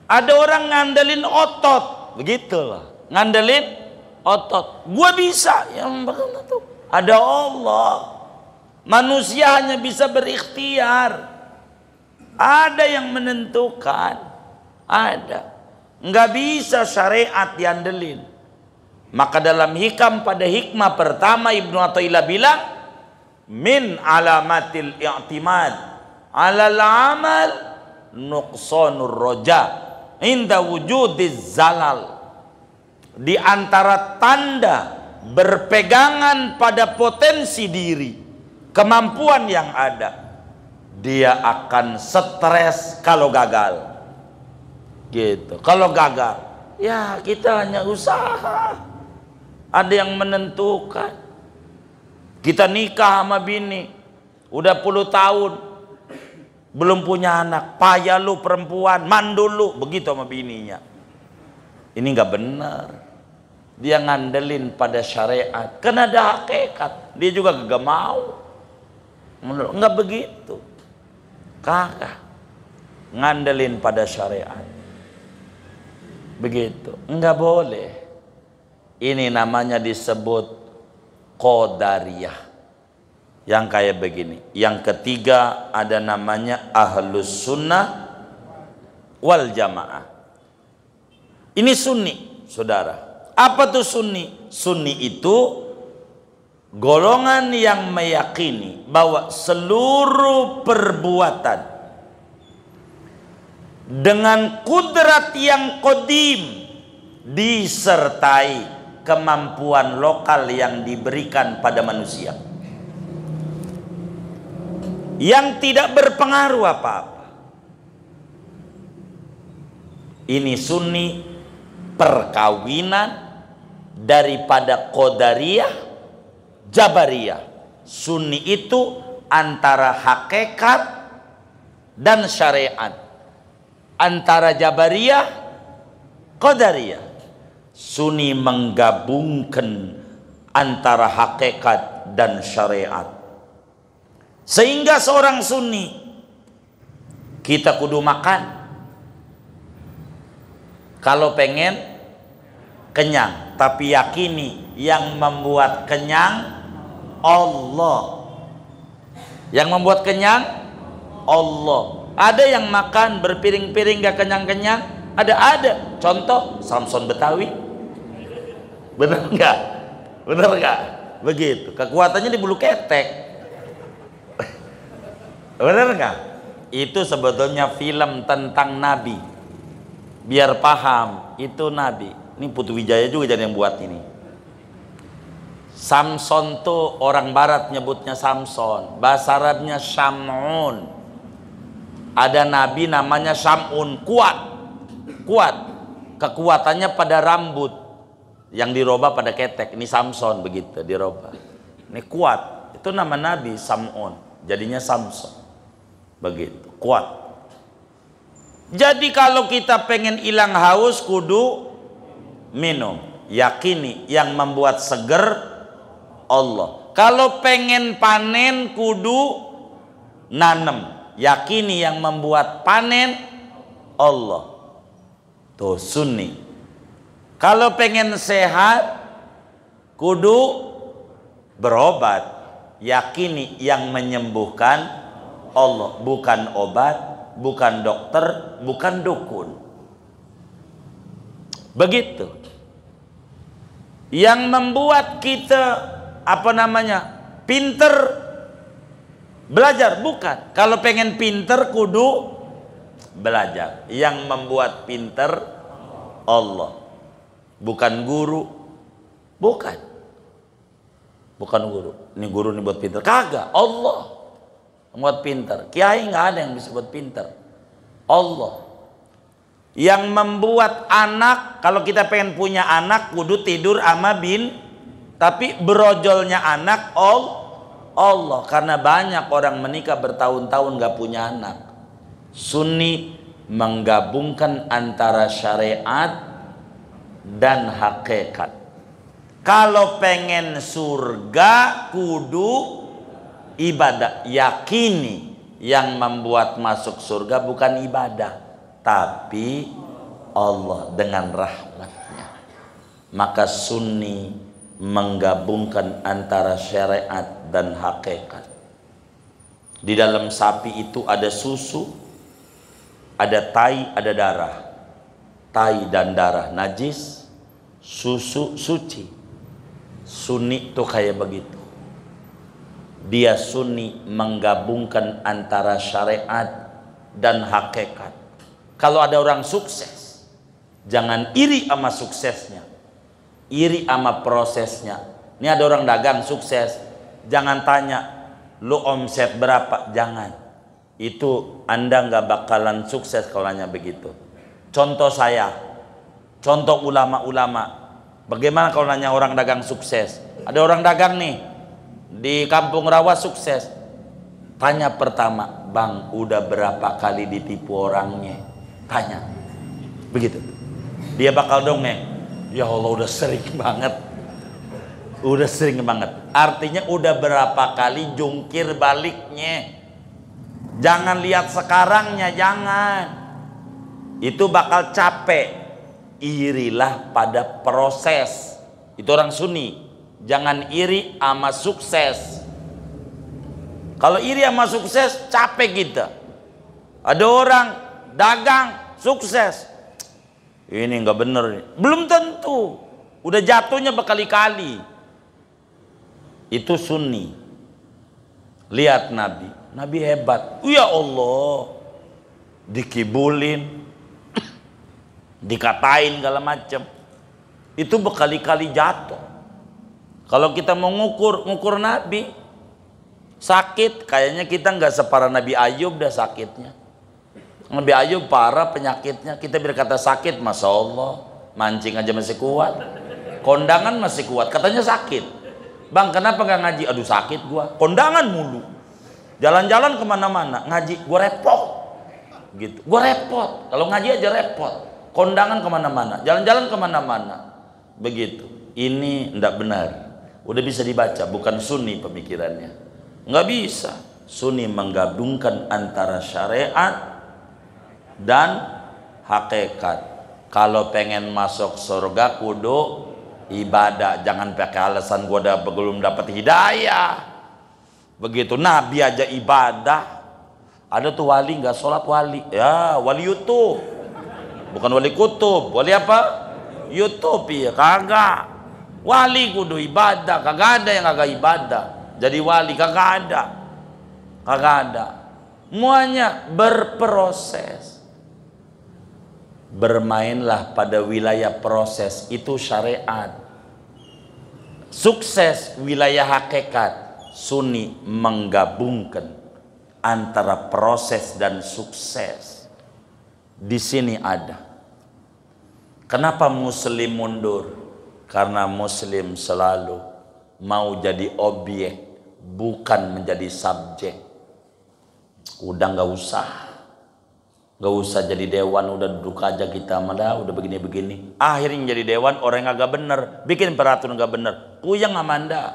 Ada orang ngandelin otot. Begitulah. Ngandelin otot. Gua bisa. Yang tuh. Ada Allah. Manusia hanya bisa berikhtiar. Ada yang menentukan. Ada. Nggak bisa syariat diandelin. Maka dalam hikam pada hikmah pertama Ibnu Athaillah bilang, min alamatil i'timad alal amal nuqsanur roja inda wujudiz zalal. Di antara tanda berpegangan pada potensi diri, kemampuan yang ada, dia akan stres kalau gagal. Gitu. Kalau gagal, ya kita hanya usaha. Ada yang menentukan. Kita nikah sama bini, udah puluh tahun belum punya anak, payah lu perempuan, mandul lu, begitu sama bininya. Ini nggak benar. Dia ngandelin pada syariat, karena ada hakikat. Dia juga gak mau. Nggak begitu. Kagak. Ngandelin pada syariat. Begitu, enggak boleh. Ini namanya disebut qadariyah. Yang kayak begini. Yang ketiga ada namanya ahlus sunnah wal jamaah. Ini sunni, saudara. Apa tuh sunni? Sunni itu golongan yang meyakini bahwa seluruh perbuatan dengan kudrat yang qadim disertai kemampuan lokal yang diberikan pada manusia yang tidak berpengaruh apa-apa. Ini sunni perkawinan daripada qadariyah jabariyah. Sunni itu antara hakikat dan syariat, antara jabariyah qadariyah. Sunni menggabungkan antara hakikat dan syariat, sehingga seorang sunni, kita kudu makan kalau pengen kenyang, tapi yakini yang membuat kenyang Allah. Yang membuat kenyang Allah. Ada yang makan berpiring-piring gak kenyang-kenyang, ada. Contoh Samson Betawi. Bener nggak? Bener nggak? Begitu. Kekuatannya di bulu ketek. Bener nggak? Itu sebetulnya film tentang Nabi. Biar paham, itu Nabi. Ini Putu Wijaya juga jadi yang buat ini. Samson tuh orang barat nyebutnya Samson, bahasa Arabnya Syamun. Ada Nabi namanya Syamun, kuat. Kekuatannya pada rambut yang dirobah pada ketek. Ini Samson begitu dirobah. Ini kuat. Itu nama Nabi Syamun, jadinya Samson. Begitu, kuat. Jadi kalau kita pengen hilang haus kudu minum. Yakini yang membuat seger Allah. Kalau pengen panen kudu nanem. Yakini yang membuat panen Allah. Tuh sunni. Kalau pengen sehat kudu berobat. Yakini yang menyembuhkan Allah, bukan obat, bukan dokter, bukan dukun. Begitu. Yang membuat kita pinter belajar, bukan. Kalau pengen pinter kudu belajar. Yang membuat pinter Allah, bukan guru, bukan guru. Ini guru nih buat pinter, kagak. Allah buat pinter. Kiai nggak ada yang bisa buat pinter. Allah yang membuat anak. Kalau kita pengen punya anak kudu tidur sama tapi berojolnya anak Allah. Karena banyak orang menikah bertahun-tahun nggak punya anak. Sunni menggabungkan antara syariat dan hakikat. Kalau pengen surga kudu ibadah. Yakini yang membuat masuk surga bukan ibadah, tapi Allah dengan rahmatnya. Maka sunni menggabungkan antara syariat dan hakikat. Di dalam sapi itu ada susu, ada tai, ada darah. Tai dan darah najis, susu suci. Sunni itu kayak begitu. Dia sunni menggabungkan antara syariat dan hakikat. Kalau ada orang sukses, jangan iri sama suksesnya, iri sama prosesnya. Ini ada orang dagang sukses, jangan tanya lu omset berapa, jangan. Itu Anda nggak bakalan sukses kalau nanya begitu. Contoh saya, contoh ulama-ulama. Bagaimana kalau nanya orang dagang sukses? Ada orang dagang nih di Kampung Rawa sukses. Tanya pertama, bang, udah berapa kali ditipu orangnya? Tanya, begitu. Dia bakal dongeng. Ya Allah, udah sering banget. Udah sering banget. Artinya udah berapa kali jungkir baliknya. Jangan lihat sekarangnya, jangan. Itu bakal capek. Irilah pada proses. Itu orang sunni. Jangan iri sama sukses. Kalau iri sama sukses capek kita. Ada orang dagang sukses, ini nggak bener nih. Belum tentu. Udah jatuhnya berkali-kali. Itu sunni. Lihat Nabi. Nabi hebat. Ya Allah. Dikibulin. Dikatain segala macam. Itu berkali-kali jatuh. Kalau kita mau ngukur Nabi sakit, kayaknya kita nggak separah Nabi Ayub dah sakitnya. Nabi Ayub parah penyakitnya, kita berkata sakit, masya Allah, mancing aja masih kuat, kondangan masih kuat, katanya sakit. Bang, kenapa nggak ngaji? Aduh sakit gua, kondangan mulu, jalan-jalan kemana-mana, ngaji gua repot, gitu. Gua repot, kalau ngaji aja repot, kondangan kemana-mana, jalan-jalan kemana-mana, begitu. Ini ndak benar. Udah bisa dibaca, bukan sunni pemikirannya. Nggak bisa. Sunni menggabungkan antara syariat dan hakikat. Kalau pengen masuk surga kudu ibadah. Jangan pakai alasan gua belum dapat hidayah. Begitu. Nabi aja ibadah. Ada tuh wali nggak sholat wali. Ya wali YouTube. Bukan wali kutub. Wali apa? YouTube ya kagak. Wali kudu ibadah, kagak ada yang kagak ibadah. Jadi wali kagak ada. Semuanya berproses. Bermainlah pada wilayah proses, itu syariat. Sukses wilayah hakikat, Sunni menggabungkan antara proses dan sukses. Di sini ada. Kenapa Muslim mundur? Karena Muslim selalu mau jadi objek, bukan menjadi subjek. Udah nggak usah jadi dewan, udah duduk aja kita, malah udah begini-begini. Akhirnya jadi dewan orang yang agak bener, bikin peraturan nggak bener, puyeng amanda.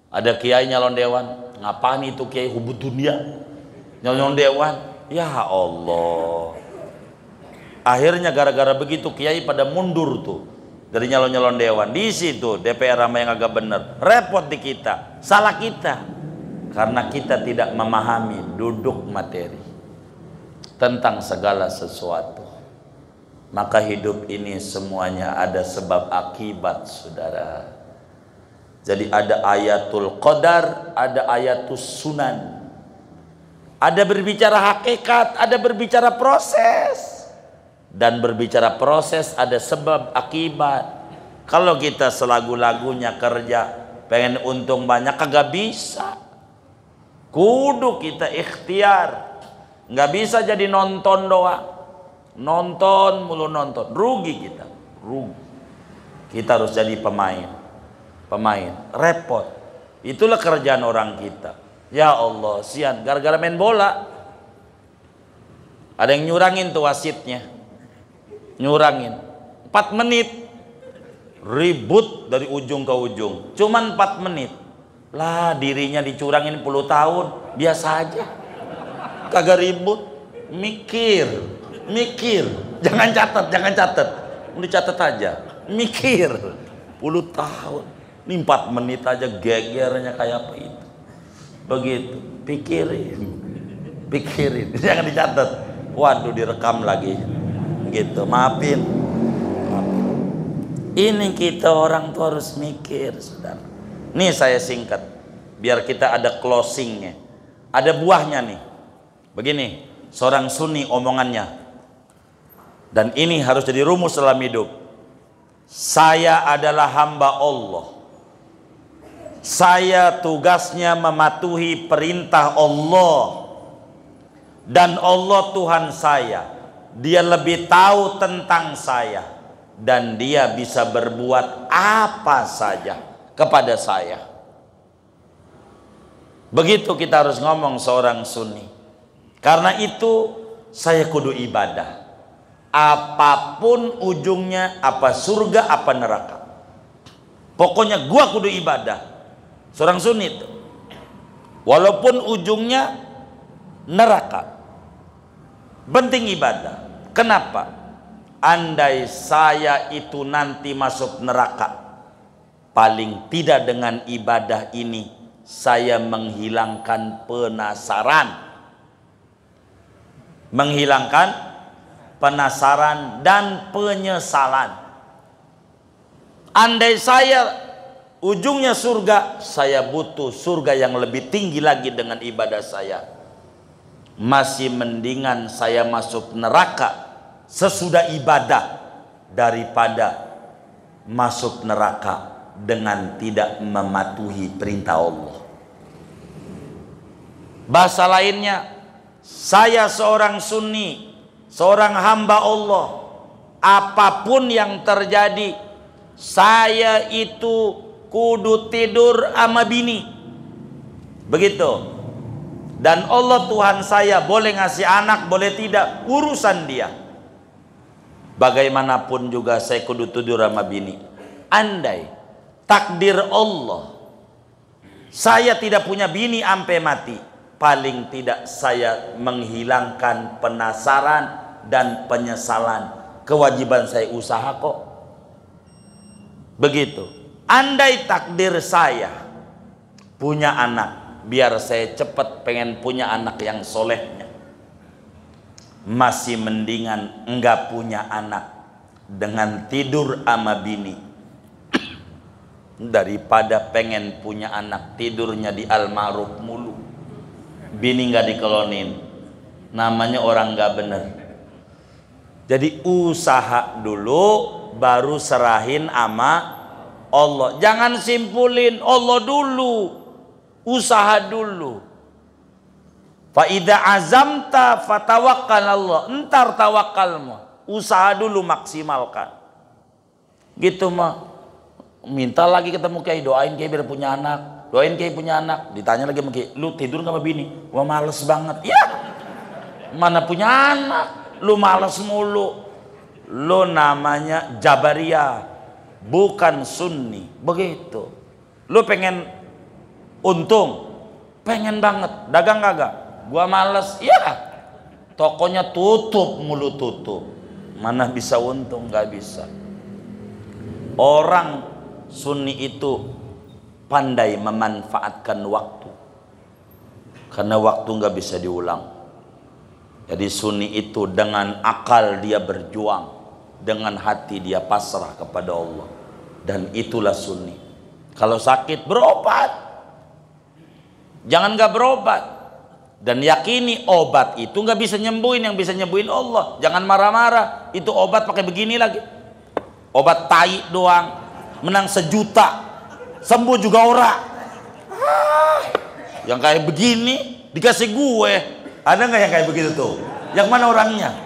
Ada kiai nyalon dewan, ngapain itu kiai hubut dunia nyalon dewan? Ya Allah. Akhirnya gara-gara begitu kiai pada mundur tuh dari nyalon-nyalon dewan. Di situ DPR sama yang agak bener, repot di kita, salah kita. Karena kita tidak memahami duduk materi tentang segala sesuatu. Maka hidup ini semuanya ada sebab akibat, saudara. Jadi ada ayatul qadar, ada ayatul sunan. Ada berbicara hakikat, ada berbicara proses. Dan berbicara proses ada sebab akibat. Kalau kita selagu-lagunya kerja pengen untung banyak, kagak bisa. Kudu kita ikhtiar. Nggak bisa jadi nonton doang. Nonton mulu nonton, rugi kita, rugi. Kita harus jadi pemain, repot. Itulah kerjaan orang kita. Ya Allah, sian gara-gara main bola. Ada yang nyurangin tuh wasitnya, nyurangin 4 menit, ribut dari ujung ke ujung, cuman 4 menit. Lah dirinya dicurangin 10 tahun, biasa aja, kagak ribut, mikir. Jangan catat, udah catat aja, mikir 10 tahun. Ini 4 menit aja gegernya kayak apa itu. Begitu, pikirin, jangan dicatat. Waduh, direkam lagi, gitu. Maafin. Ini kita orang tuh harus mikir, saudara. Nih saya singkat, biar kita ada closingnya, ada buahnya nih. Begini, seorang Sunni omongannya, dan ini harus jadi rumus dalam hidup. Saya adalah hamba Allah. Saya tugasnya mematuhi perintah Allah. Dan Allah Tuhan saya. Dia lebih tahu tentang saya. Dan dia bisa berbuat apa saja kepada saya. Begitu kita harus ngomong seorang Sunni. Karena itu saya kudu ibadah. Apapun ujungnya, apa surga, apa neraka. Pokoknya gua kudu ibadah. Seorang Sunni itu. Walaupun ujungnya neraka. Penting ibadah. Kenapa? Andai saya itu nanti masuk neraka, paling tidak dengan ibadah ini saya menghilangkan penasaran. Menghilangkan penasaran dan penyesalan. Andai saya ujungnya surga, saya butuh surga yang lebih tinggi lagi dengan ibadah saya. Masih mendingan saya masuk neraka sesudah ibadah daripada masuk neraka dengan tidak mematuhi perintah Allah. Bahasa lainnya, saya seorang Sunni, seorang hamba Allah. Apapun yang terjadi, saya itu kudu tidur sama bini. Begitu. Dan Allah Tuhan saya boleh ngasih anak, boleh tidak, urusan dia. Bagaimanapun juga saya kudu tidur sama bini. Andai takdir Allah, saya tidak punya bini sampai mati, paling tidak saya menghilangkan penasaran dan penyesalan. Kewajiban saya usaha kok. Begitu. Andai takdir saya punya anak, biar saya cepat pengen punya anak yang solehnya. Masih mendingan enggak punya anak dengan tidur sama bini daripada pengen punya anak tidurnya di almarhum mulu. bini nggak dikolonin, namanya orang nggak bener. Jadi usaha dulu, baru serahin ama Allah. Jangan simpulin, Allah dulu, usaha dulu. Fa idza azamta fatawakkal Allah, entar tawakalmu, usaha dulu maksimalkan. Gitu mah. Minta lagi ketemu Kiai, doain Kiai biar punya anak, doain Kiai punya anak. Ditanya lagi sama Kiai, lu tidur nggak sama bini? Wah males banget. Ya, mana punya anak, lu males mulu. Lu namanya Jabariyah, bukan Sunni. Begitu. Lu pengen untung, pengen banget, dagang kagak? Gua males. Ya, tokonya tutup mulu tutup. Mana bisa untung? Nggak bisa. Orang Sunni itu pandai memanfaatkan waktu, karena waktu nggak bisa diulang. Jadi Sunni itu dengan akal dia berjuang, dengan hati dia pasrah kepada Allah, dan itulah Sunni. Kalau sakit berobat, jangan nggak berobat, dan yakini obat itu nggak bisa nyembuhin, yang bisa nyembuhin Allah. Jangan marah-marah, itu obat pakai begini lagi, obat tai doang. Menang 1 juta, sembuh juga ora. Yang kayak begini dikasih gue, ada nggak yang kayak begitu tuh? Yang mana orangnya?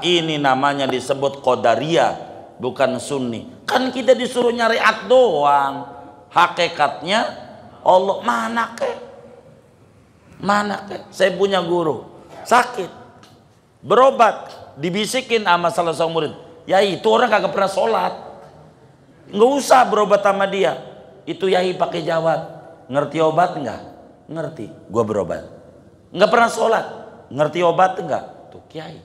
Ini namanya disebut Qadariyah, bukan Sunni. Kan kita disuruh nyariat doang, hakikatnya Allah mana ke? Mana ke? Saya punya guru sakit, berobat, dibisikin sama salah seorang murid, ya itu orang kagak pernah sholat, nggak usah berobat sama dia. Itu yai pakai jawab, ngerti obat nggak? Ngerti. Gua berobat. Nggak pernah sholat, ngerti obat nggak? Tuh kiai.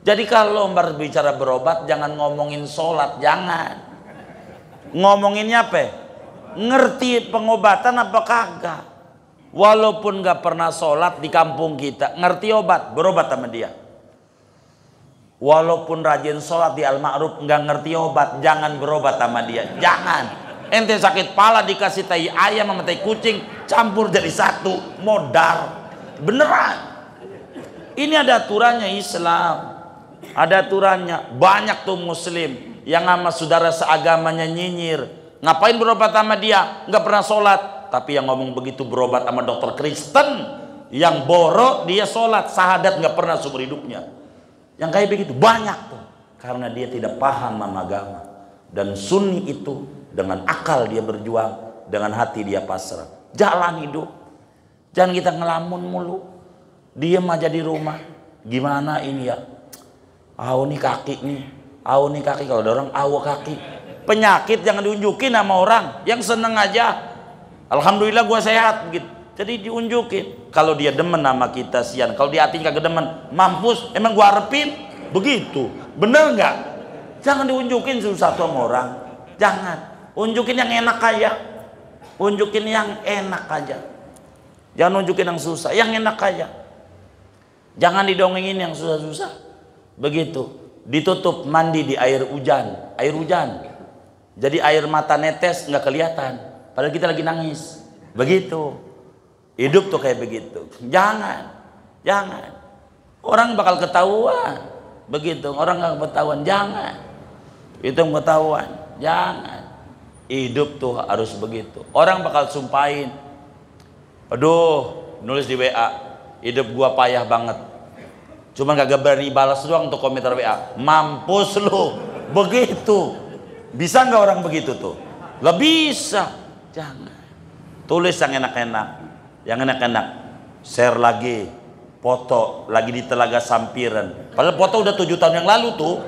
Jadi kalau berbicara berobat jangan ngomongin sholat, jangan. Ngomonginnya apa? Ngerti pengobatan apa kagak? Walaupun nggak pernah sholat di kampung kita, ngerti obat, berobat sama dia. Walaupun rajin sholat di Al-Ma'ruf, nggak ngerti obat, jangan berobat sama dia. Jangan. Ente sakit pala dikasih tai ayam sama tai kucing, campur jadi satu, modar. Beneran. Ini ada aturannya Islam. Ada aturannya. Banyak tuh muslim yang sama saudara seagamanya nyinyir. Ngapain berobat sama dia? Nggak pernah sholat. Tapi yang ngomong begitu berobat sama dokter Kristen, yang borok dia sholat, syahadat nggak pernah seumur hidupnya. Yang kayak begitu banyak tuh, karena dia tidak paham agama. Dan Sunni itu dengan akal dia berjuang, dengan hati dia pasrah. Jalan hidup, jangan kita ngelamun mulu, diem aja di rumah. Gimana ini ya? Nih kaki nih, nih kaki. Kalau ada orang kaki, penyakit jangan diunjukin sama orang. Yang seneng aja, alhamdulillah gua sehat gitu. Jadi diunjukin. Kalau dia demen sama kita sian, kalau di hati kagak demen, mampus, emang gua harapin begitu. Bener nggak? Jangan diunjukin sesuatu sama orang. Jangan. Unjukin yang enak aja. Unjukin yang enak aja. Jangan unjukin yang susah, yang enak aja. Jangan didongengin yang susah-susah. Begitu. Ditutup mandi di air hujan. Air hujan. Jadi air mata netes nggak kelihatan. Padahal kita lagi nangis. Begitu. Hidup tuh kayak begitu. Jangan. Orang bakal ketahuan. Begitu. Orang nggak ketahuan. Jangan. Itu ketahuan. Jangan. Hidup tuh harus begitu. Orang bakal sumpahin. Aduh, nulis di WA. Hidup gua payah banget. Cuman kagak berani balas doang untuk komentar WA. Mampus lu. Begitu. Bisa nggak orang begitu tuh? Gak bisa. Jangan. Tulis yang enak-enak. Yang enak-enak, share lagi foto lagi di Telaga Sampiran, padahal foto udah 7 tahun yang lalu tuh.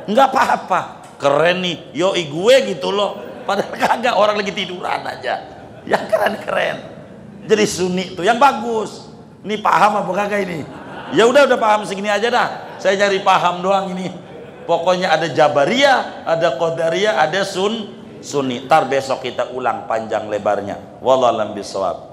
Nggak apa-apa, keren nih, yoi gue gitu loh, padahal kagak, orang lagi tiduran aja. Yang keren-keren. Jadi Sunni tuh yang bagus. Ini paham apa kagak ini? Ya udah paham segini aja dah, saya nyari paham doang ini. Pokoknya ada Jabariyah, ada Qadariyah, ada Sunni. Ntar besok kita ulang panjang lebarnya. Wallahu a'lam bishawab.